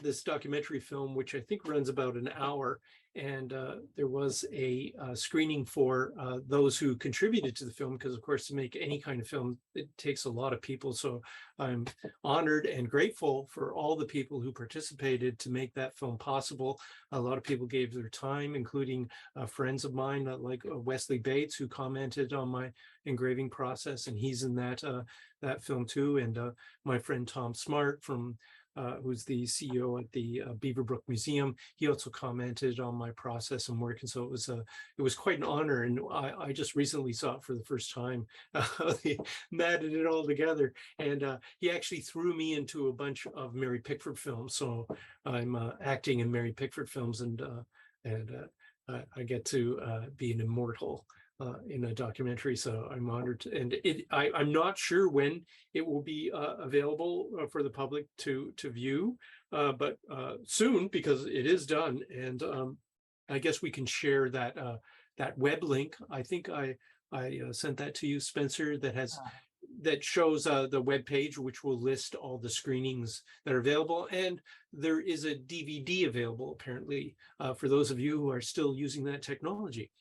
this documentary film, which I think runs about an hour. And there was a screening for those who contributed to the film, because of course, to make any kind of film, it takes a lot of people. So I'm honored and grateful for all the people who participated to make that film possible. A lot of people gave their time, including friends of mine like Wesley Bates, who commented on my engraving process, and he's in that film too. And my friend Tom Smart from who's the CEO at the Beaverbrook Museum. He also commented on my process and work, and so it was quite an honor. And I just recently saw it for the first time. They matted it all together, and he actually threw me into a bunch of Mary Pickford films. So I'm acting in Mary Pickford films, and I get to be an immortal in a documentary, so I'm honored to, and I'm not sure when it will be available for the public to view, but soon, because it is done. And I guess we can share that that web link. I think I sent that to you, Spencer, that shows the web page, which will list all the screenings that are available. And there is a DVD available, apparently, for those of you who are still using that technology.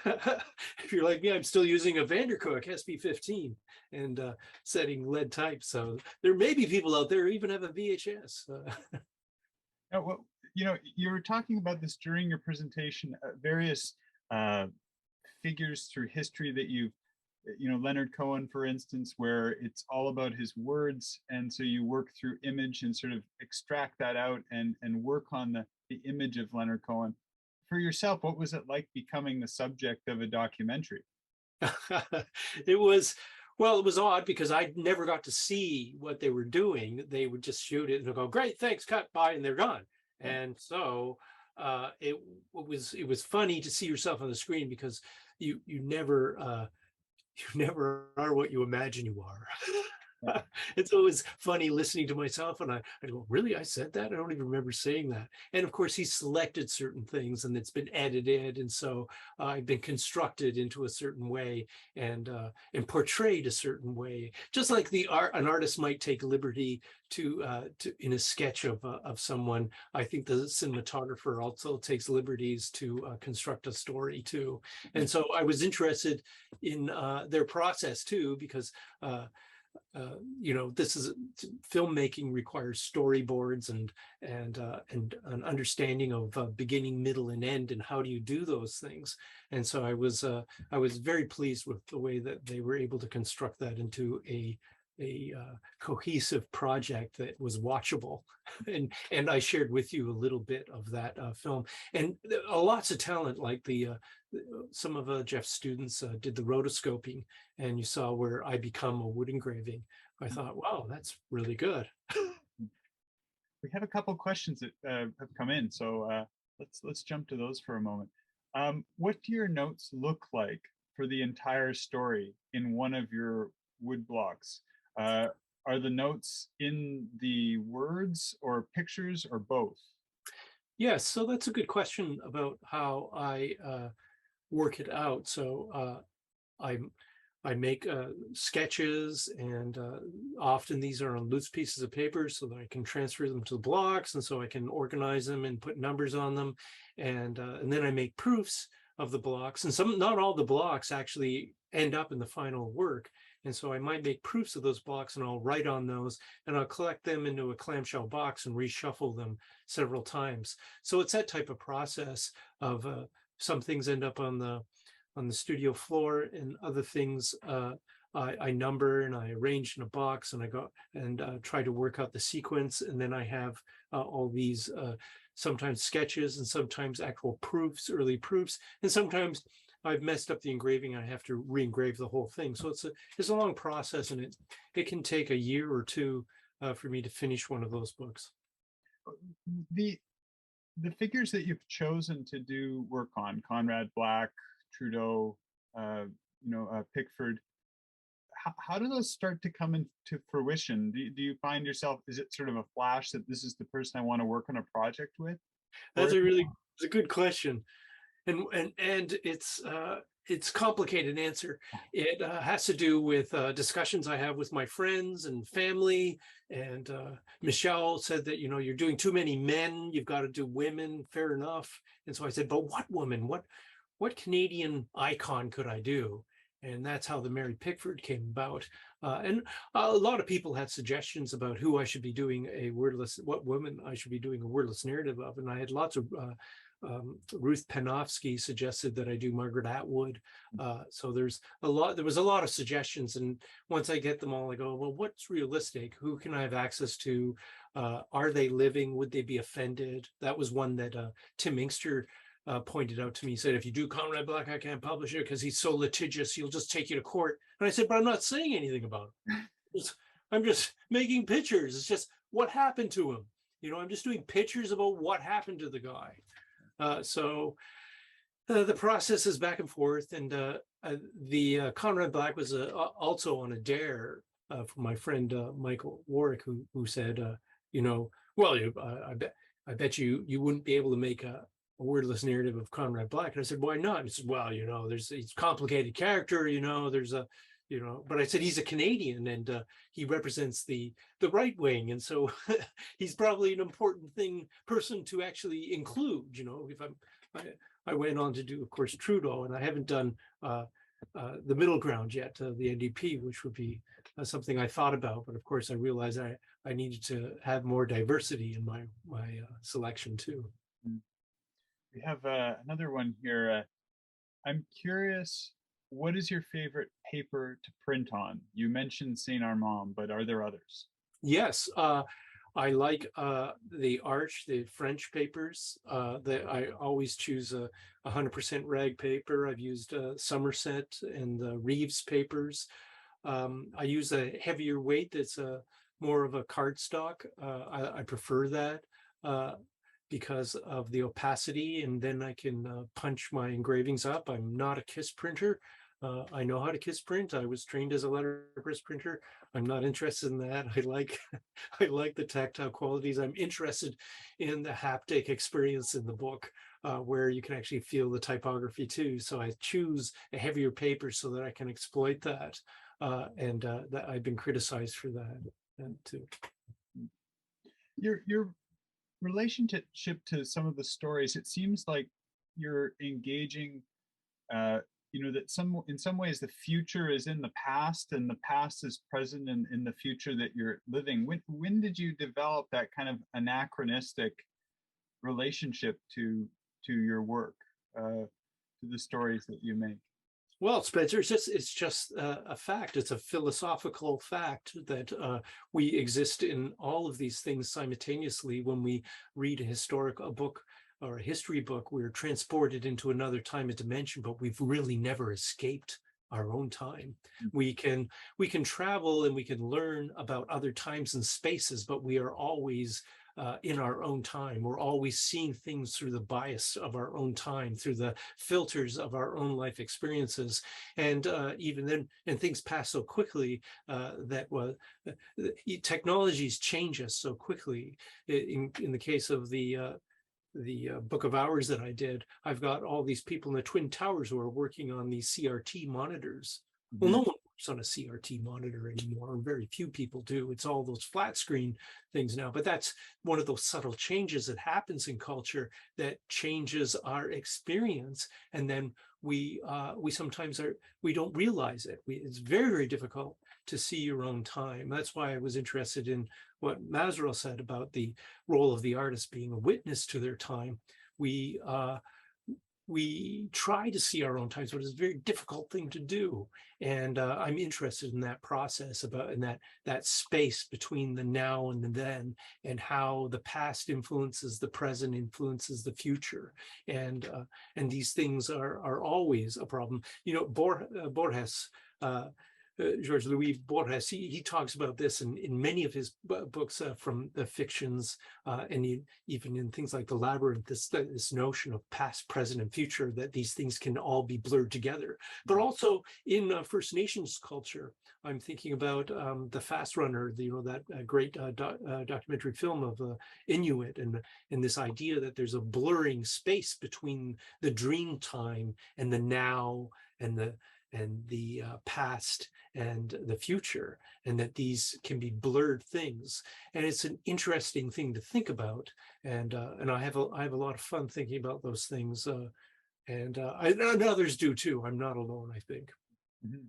If you're like me, I'm still using a Vandercook SP15 and setting lead type. So there may be people out there who even have a VHS. Yeah, well, you were talking about this during your presentation, various figures through history that you've, Leonard Cohen, for instance, where it's all about his words. And so you work through image and sort of extract that out and work on the image of Leonard Cohen. For yourself, what was it like becoming the subject of a documentary? It was odd because I never got to see what they were doing. They would just shoot it and go, great, thanks, cut, bye, and they're gone. And so it was funny to see yourself on the screen because you never are what you imagine you are. It's always funny listening to myself, and I go, really, I said that? I don't even remember saying that. And of course, he selected certain things, and it's been edited, and so I've been constructed into a certain way and portrayed a certain way. Just like an artist might take liberty to in a sketch of someone, I think the cinematographer also takes liberties to construct a story too. And so I was interested in their process too, because this is filmmaking requires storyboards and an understanding of beginning, middle, and end, and how do you do those things. And so I was very pleased with the way that they were able to construct that into a cohesive project that was watchable. And I shared with you a little bit of that film, and lots of talent, like some of Jeff's students did the rotoscoping, and you saw where I become a wood engraving. I thought, wow, that's really good. We have a couple of questions that have come in, so let's jump to those for a moment. What do your notes look like for the entire story in one of your wood blocks? Are the notes in the words or pictures or both? Yes, so that's a good question about how I work it out. So I make sketches, and often these are on loose pieces of paper so that I can transfer them to the blocks, and so I can organize them and put numbers on them, and then I make proofs of the blocks, and not all the blocks actually end up in the final work. And so I might make proofs of those blocks, and I'll write on those, and I'll collect them into a clamshell box and reshuffle them several times. So it's that type of process of some things end up on the studio floor, and other things I number and I arrange in a box, and I go and try to work out the sequence. And then I have all these sometimes sketches and sometimes actual proofs, early proofs, and sometimes I've messed up the engraving and I have to re-engrave the whole thing. So it's a long process, and it can take a year or two for me to finish one of those books. The figures that you've chosen to do work on, Conrad Black, Trudeau, Pickford, how do those start to come into fruition? Do you find yourself, is it sort of a flash that this is the person I want to work on a project with? That's a good question. And it's a complicated answer. It has to do with discussions I have with my friends and family. And Michelle said that, you're doing too many men, you've got to do women, fair enough. And so I said, but what woman, what Canadian icon could I do? And that's how the Mary Pickford came about. And a lot of people had suggestions about who I should be doing what woman I should be doing a wordless narrative of. And I had lots of Ruth Panofsky suggested that I do Margaret Atwood. So there was a lot of suggestions. And once I get them all, I go, well, what's realistic? Who can I have access to? Are they living? Would they be offended? That was one that Tim Inkster pointed out to me. He said, if you do Conrad Black, I can't publish it because he's so litigious, he'll just take you to court. And I said, but I'm not saying anything about him. I'm just making pictures. It's just what happened to him. You know, I'm just doing pictures about what happened to the guy. So the process is back and forth. And the Conrad Black was also on a dare from my friend Michael Warwick, who said, you know, well, I bet you wouldn't be able to make a wordless narrative of Conrad Black. And I said, why not? He said, well, you know, he's a complicated character, you know, you know, but I said, he's a Canadian and he represents the right wing. And so he's probably an important person to actually include, you know, if I went on to do, of course, Trudeau, and I haven't done the middle ground yet, the NDP, which would be something I thought about. But of course, I realized I needed to have more diversity in my selection too. We have another one here. I'm curious, what is your favorite paper to print on? You mentioned Saint Armand, but are there others? Yes, I like the Arch, the French papers. That I always choose a 100% rag paper. I've used Somerset and the Reeves papers. I use a heavier weight that's more of a cardstock. I prefer that because of the opacity, and then I can punch my engravings up. I'm not a KISS printer. I know how to KISS print. I was trained as a letterpress printer. I'm not interested in that. I like the tactile qualities. I'm interested in the haptic experience in the book, where you can actually feel the typography too. So I choose a heavier paper so that I can exploit that. And that I've been criticized for that too. Your relationship to some of the stories, it seems like you're engaging, you know, that in some ways the future is in the past and the past is present in the future that you're living. When did you develop that kind of anachronistic relationship to your work, to the stories that you make? Well, Spencer, it's just a fact. It's a philosophical fact that we exist in all of these things simultaneously. When we read a book or a history book, we're transported into another time and dimension, but we've really never escaped our own time. We can travel and we can learn about other times and spaces, but we are always in our own time. We're always seeing things through the bias of our own time, through the filters of our own life experiences. And even then, and things pass so quickly that technologies change us so quickly. In the case of the book of hours that I did, I've got all these people in the Twin Towers who are working on these CRT monitors. Mm-hmm. Well, no one works on a CRT monitor anymore, and very few people do. It's all those flat screen things now. But that's one of those subtle changes that happens in culture that changes our experience. And then we sometimes we don't realize it. It's very, very difficult to see your own time. That's why I was interested in what Mazerel said about the role of the artist being a witness to their time. We try to see our own times, but it's a very difficult thing to do. And I'm interested in that process, in that space between the now and the then, and how the past influences the present, influences the future. And these things are always a problem. You know, Borges, George Louis Borges, he talks about this in many of his books, from the fictions, and even in things like The Labyrinth, this notion of past, present, and future, that these things can all be blurred together. But also in First Nations culture, I'm thinking about The Fast Runner, that great documentary film of Inuit, and this idea that there's a blurring space between the dream time and the now and the past and the future, and that these can be blurred things. And it's an interesting thing to think about. And I have a lot of fun thinking about those things. And others do too. I'm not alone, I think. Mm-hmm.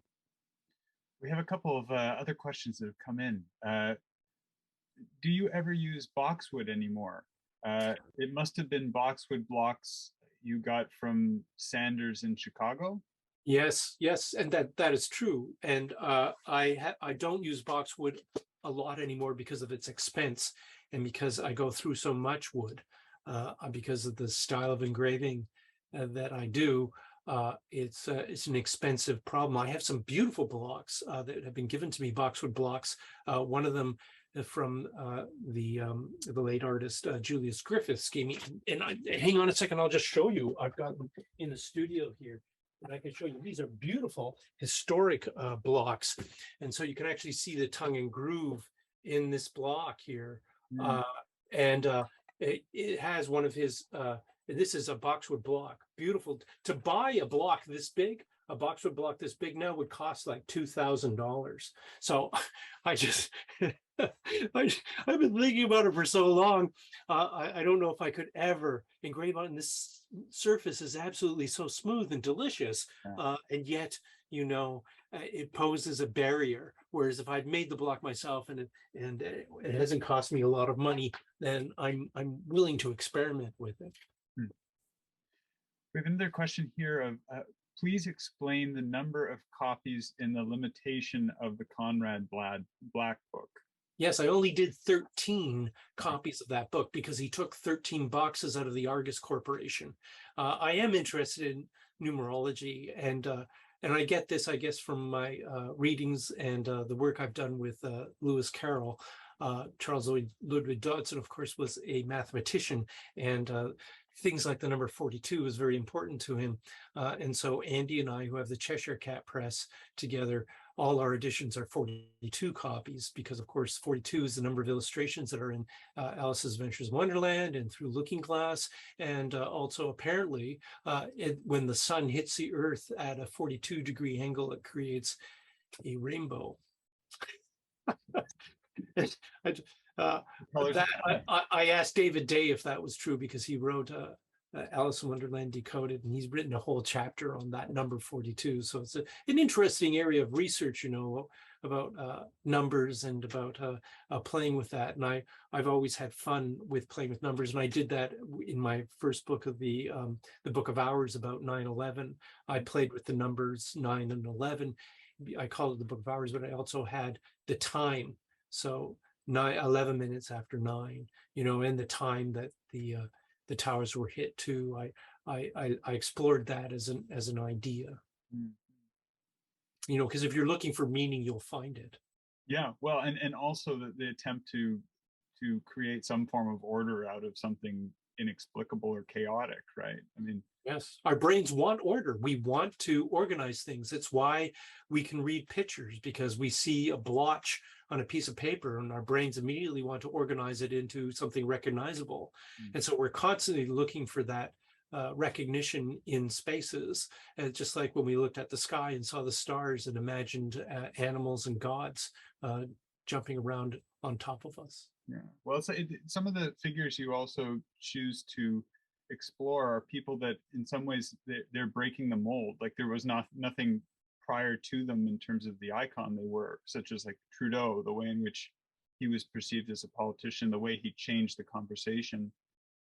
We have a couple of other questions that have come in. Do you ever use boxwood anymore? It must have been Boxwood Blocks you got from Sanders in Chicago. Yes, yes, and that is true. And I don't use boxwood a lot anymore because of its expense and because I go through so much wood. Because of the style of engraving that I do, it's an expensive problem. I have some beautiful blocks that have been given to me, boxwood blocks. One of them from the late artist Julius Griffiths gave me. And hang on a second, I'll just show you. I've got them in the studio here. And I can show you, these are beautiful historic blocks. And so you can actually see the tongue and groove in this block here. It has one of his, this is a boxwood block, beautiful. To buy a block this big, a boxwood block this big now would cost like $2,000. So I just, I've been thinking about it for so long. I don't know if I could ever engrave on this. Surface is absolutely so smooth and delicious, and yet, you know, it poses a barrier. Whereas if I'd made the block myself and it hasn't cost me a lot of money, then I'm willing to experiment with it. We have another question here of, please explain the number of copies in the limitation of the Conrad Black book. Yes, I only did 13 copies of that book because he took 13 boxes out of the Argus Corporation. I am interested in numerology, and I get this, I guess, from my readings and the work I've done with Lewis Carroll. Charles Ludwig Dodson, of course, was a mathematician, and things like the number 42 is very important to him. And so Andy and I, who have the Cheshire Cat Press together, all our editions are 42 copies because, of course, 42 is the number of illustrations that are in Alice's Adventures in Wonderland and Through Looking Glass. And also, apparently, when the sun hits the Earth at a 42-degree angle, it creates a rainbow. I asked David Day if that was true because he wrote Alice in Wonderland Decoded, and he's written a whole chapter on that number 42. So it's an interesting area of research, you know, about numbers and about playing with that. And I've always had fun with playing with numbers, and I did that in my first book of the Book of Hours about 9/11. I played with the numbers 9 and 11. I call it the Book of Hours, but I also had the time. So 11 minutes after 9, you know, and the time that the towers were hit too. I explored that as an idea. You know, because if you're looking for meaning, you'll find it. Yeah, well, and also the attempt to create some form of order out of something inexplicable or chaotic, right? I mean, yes, our brains want order. We want to organize things. It's why we can read pictures, because we see a blotch on a piece of paper and our brains immediately want to organize it into something recognizable. And so we're constantly looking for that recognition in spaces. And just like when we looked at the sky and saw the stars and imagined animals and gods jumping around on top of us. Yeah, well, some of the figures you also choose to explore are people that in some ways they're breaking the mold. Like there was nothing prior to them in terms of the icon they were, such as like Trudeau, the way in which he was perceived as a politician, the way he changed the conversation.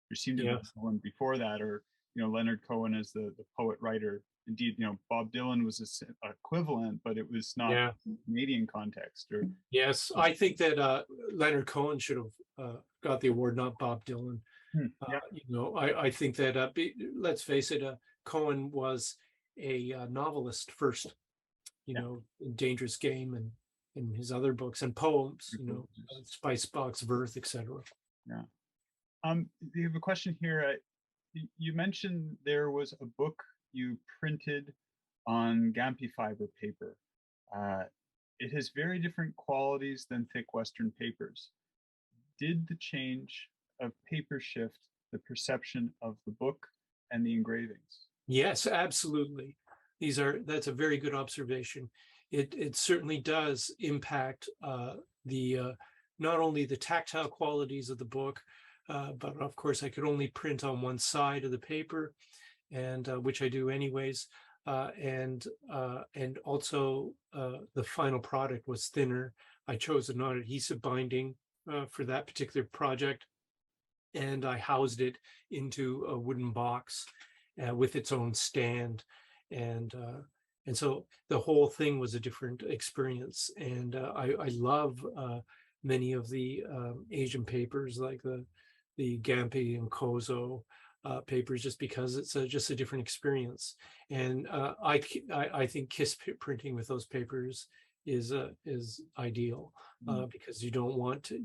There seemed to be someone before that, or, you know, Leonard Cohen as the poet writer. Indeed, you know, Bob Dylan was equivalent, but it was not in the Canadian context. Or yes, I think that Leonard Cohen should have got the award, not Bob Dylan. You know, I think that let's face it, Cohen was a novelist first. You know, in Dangerous Game and in his other books and poems. You know, Spice Box, Verth, etc. Yeah. You have a question here. You mentioned there was a book you printed on Gampi fiber paper. It has very different qualities than thick Western papers. Did the change of paper shift the perception of the book and the engravings? Yes, absolutely. That's a very good observation. It certainly does impact not only the tactile qualities of the book, but of course I could only print on one side of the paper, and which I do anyways. And also the final product was thinner. I chose a non-adhesive binding for that particular project. and I housed it into a wooden box with its own stand. And so the whole thing was a different experience. And I love many of the Asian papers, like the Gampi and Kozo papers, just because it's just a different experience. And I think kiss printing with those papers is ideal, because you don't want to,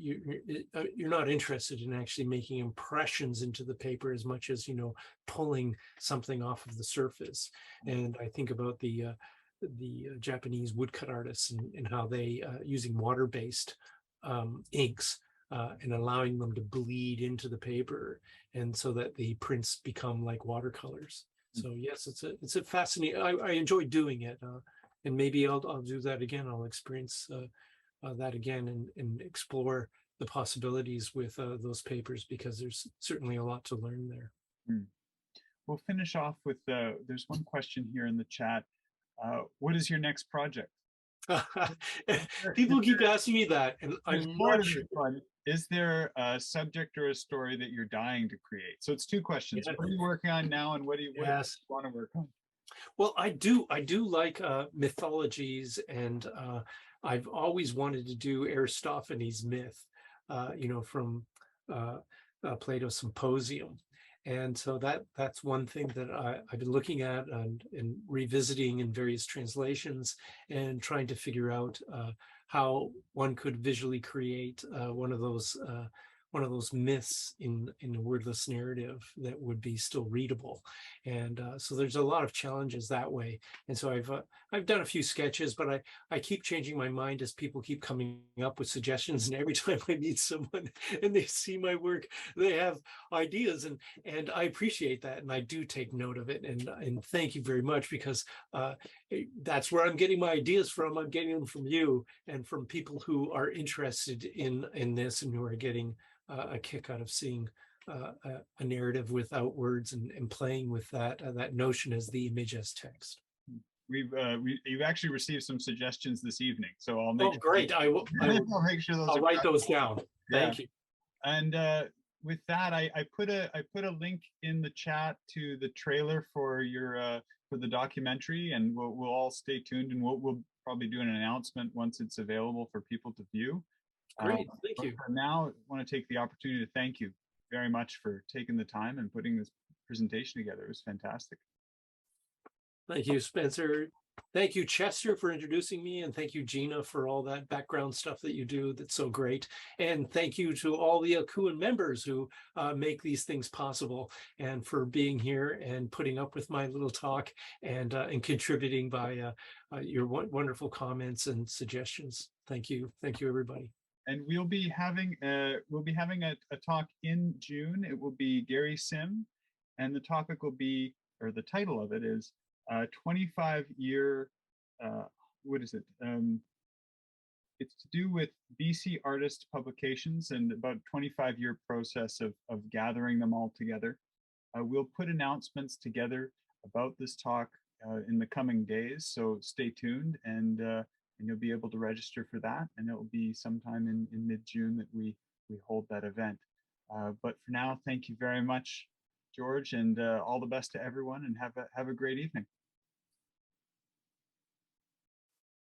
you're not interested in actually making impressions into the paper as much as, pulling something off of the surface. And I think about the Japanese woodcut artists and how they using water-based inks and allowing them to bleed into the paper, and so that the prints become like watercolors. So yes, it's a fascinating. I enjoy doing it. And maybe I'll do that again. I'll experience that again and explore the possibilities with those papers, because there's certainly a lot to learn there. We'll finish off with there's one question here in the chat. What is your next project? People keep asking me that, and I'm not sure. Is there a subject or a story that you're dying to create? So it's two questions. Yeah. What are you working on now, and what do you want to work on? Well, I do like mythologies, and I've always wanted to do Aristophanes' myth, from Plato's Symposium. And so that's one thing that I've been looking at and revisiting in various translations, and trying to figure out how one could visually create one of those myths in a wordless narrative that would be still readable. And so there's a lot of challenges that way. And so I've done a few sketches, but I keep changing my mind as people keep coming up with suggestions. And every time I meet someone and they see my work, they have ideas, and I appreciate that, and I do take note of it. And thank you very much, because that's where I'm getting my ideas from. I'm getting them from you and from people who are interested in this, and who are getting a kick out of seeing a narrative without words, and playing with that notion as the image as text. You've actually received some suggestions this evening, so I'll make. Oh, great! I'll make sure those. I'll write those down. Thank you. And with that, I put a link in the chat to the trailer for your for the documentary, and we'll all stay tuned, and we'll probably do an announcement once it's available for people to view. Great, thank you. For now, I want to take the opportunity to thank you very much for taking the time and putting this presentation together. It was fantastic. Thank you, Spencer. Thank you, Cheshire, for introducing me, and thank you, Gina, for all that background stuff that you do that's so great. And thank you to all the Alcuin members who make these things possible, and for being here and putting up with my little talk, and contributing by your wonderful comments and suggestions. Thank you, everybody. And we'll be having a talk in June. It will be Gary Sim, and the topic will be, or the title of it is 25-year, what is it? It's to do with BC artist publications, and about 25-year process of gathering them all together. We'll put announcements together about this talk in the coming days, so stay tuned, and you'll be able to register for that, and it will be sometime in mid-June that we hold that event. But for now, thank you very much, George, and all the best to everyone, and have a great evening.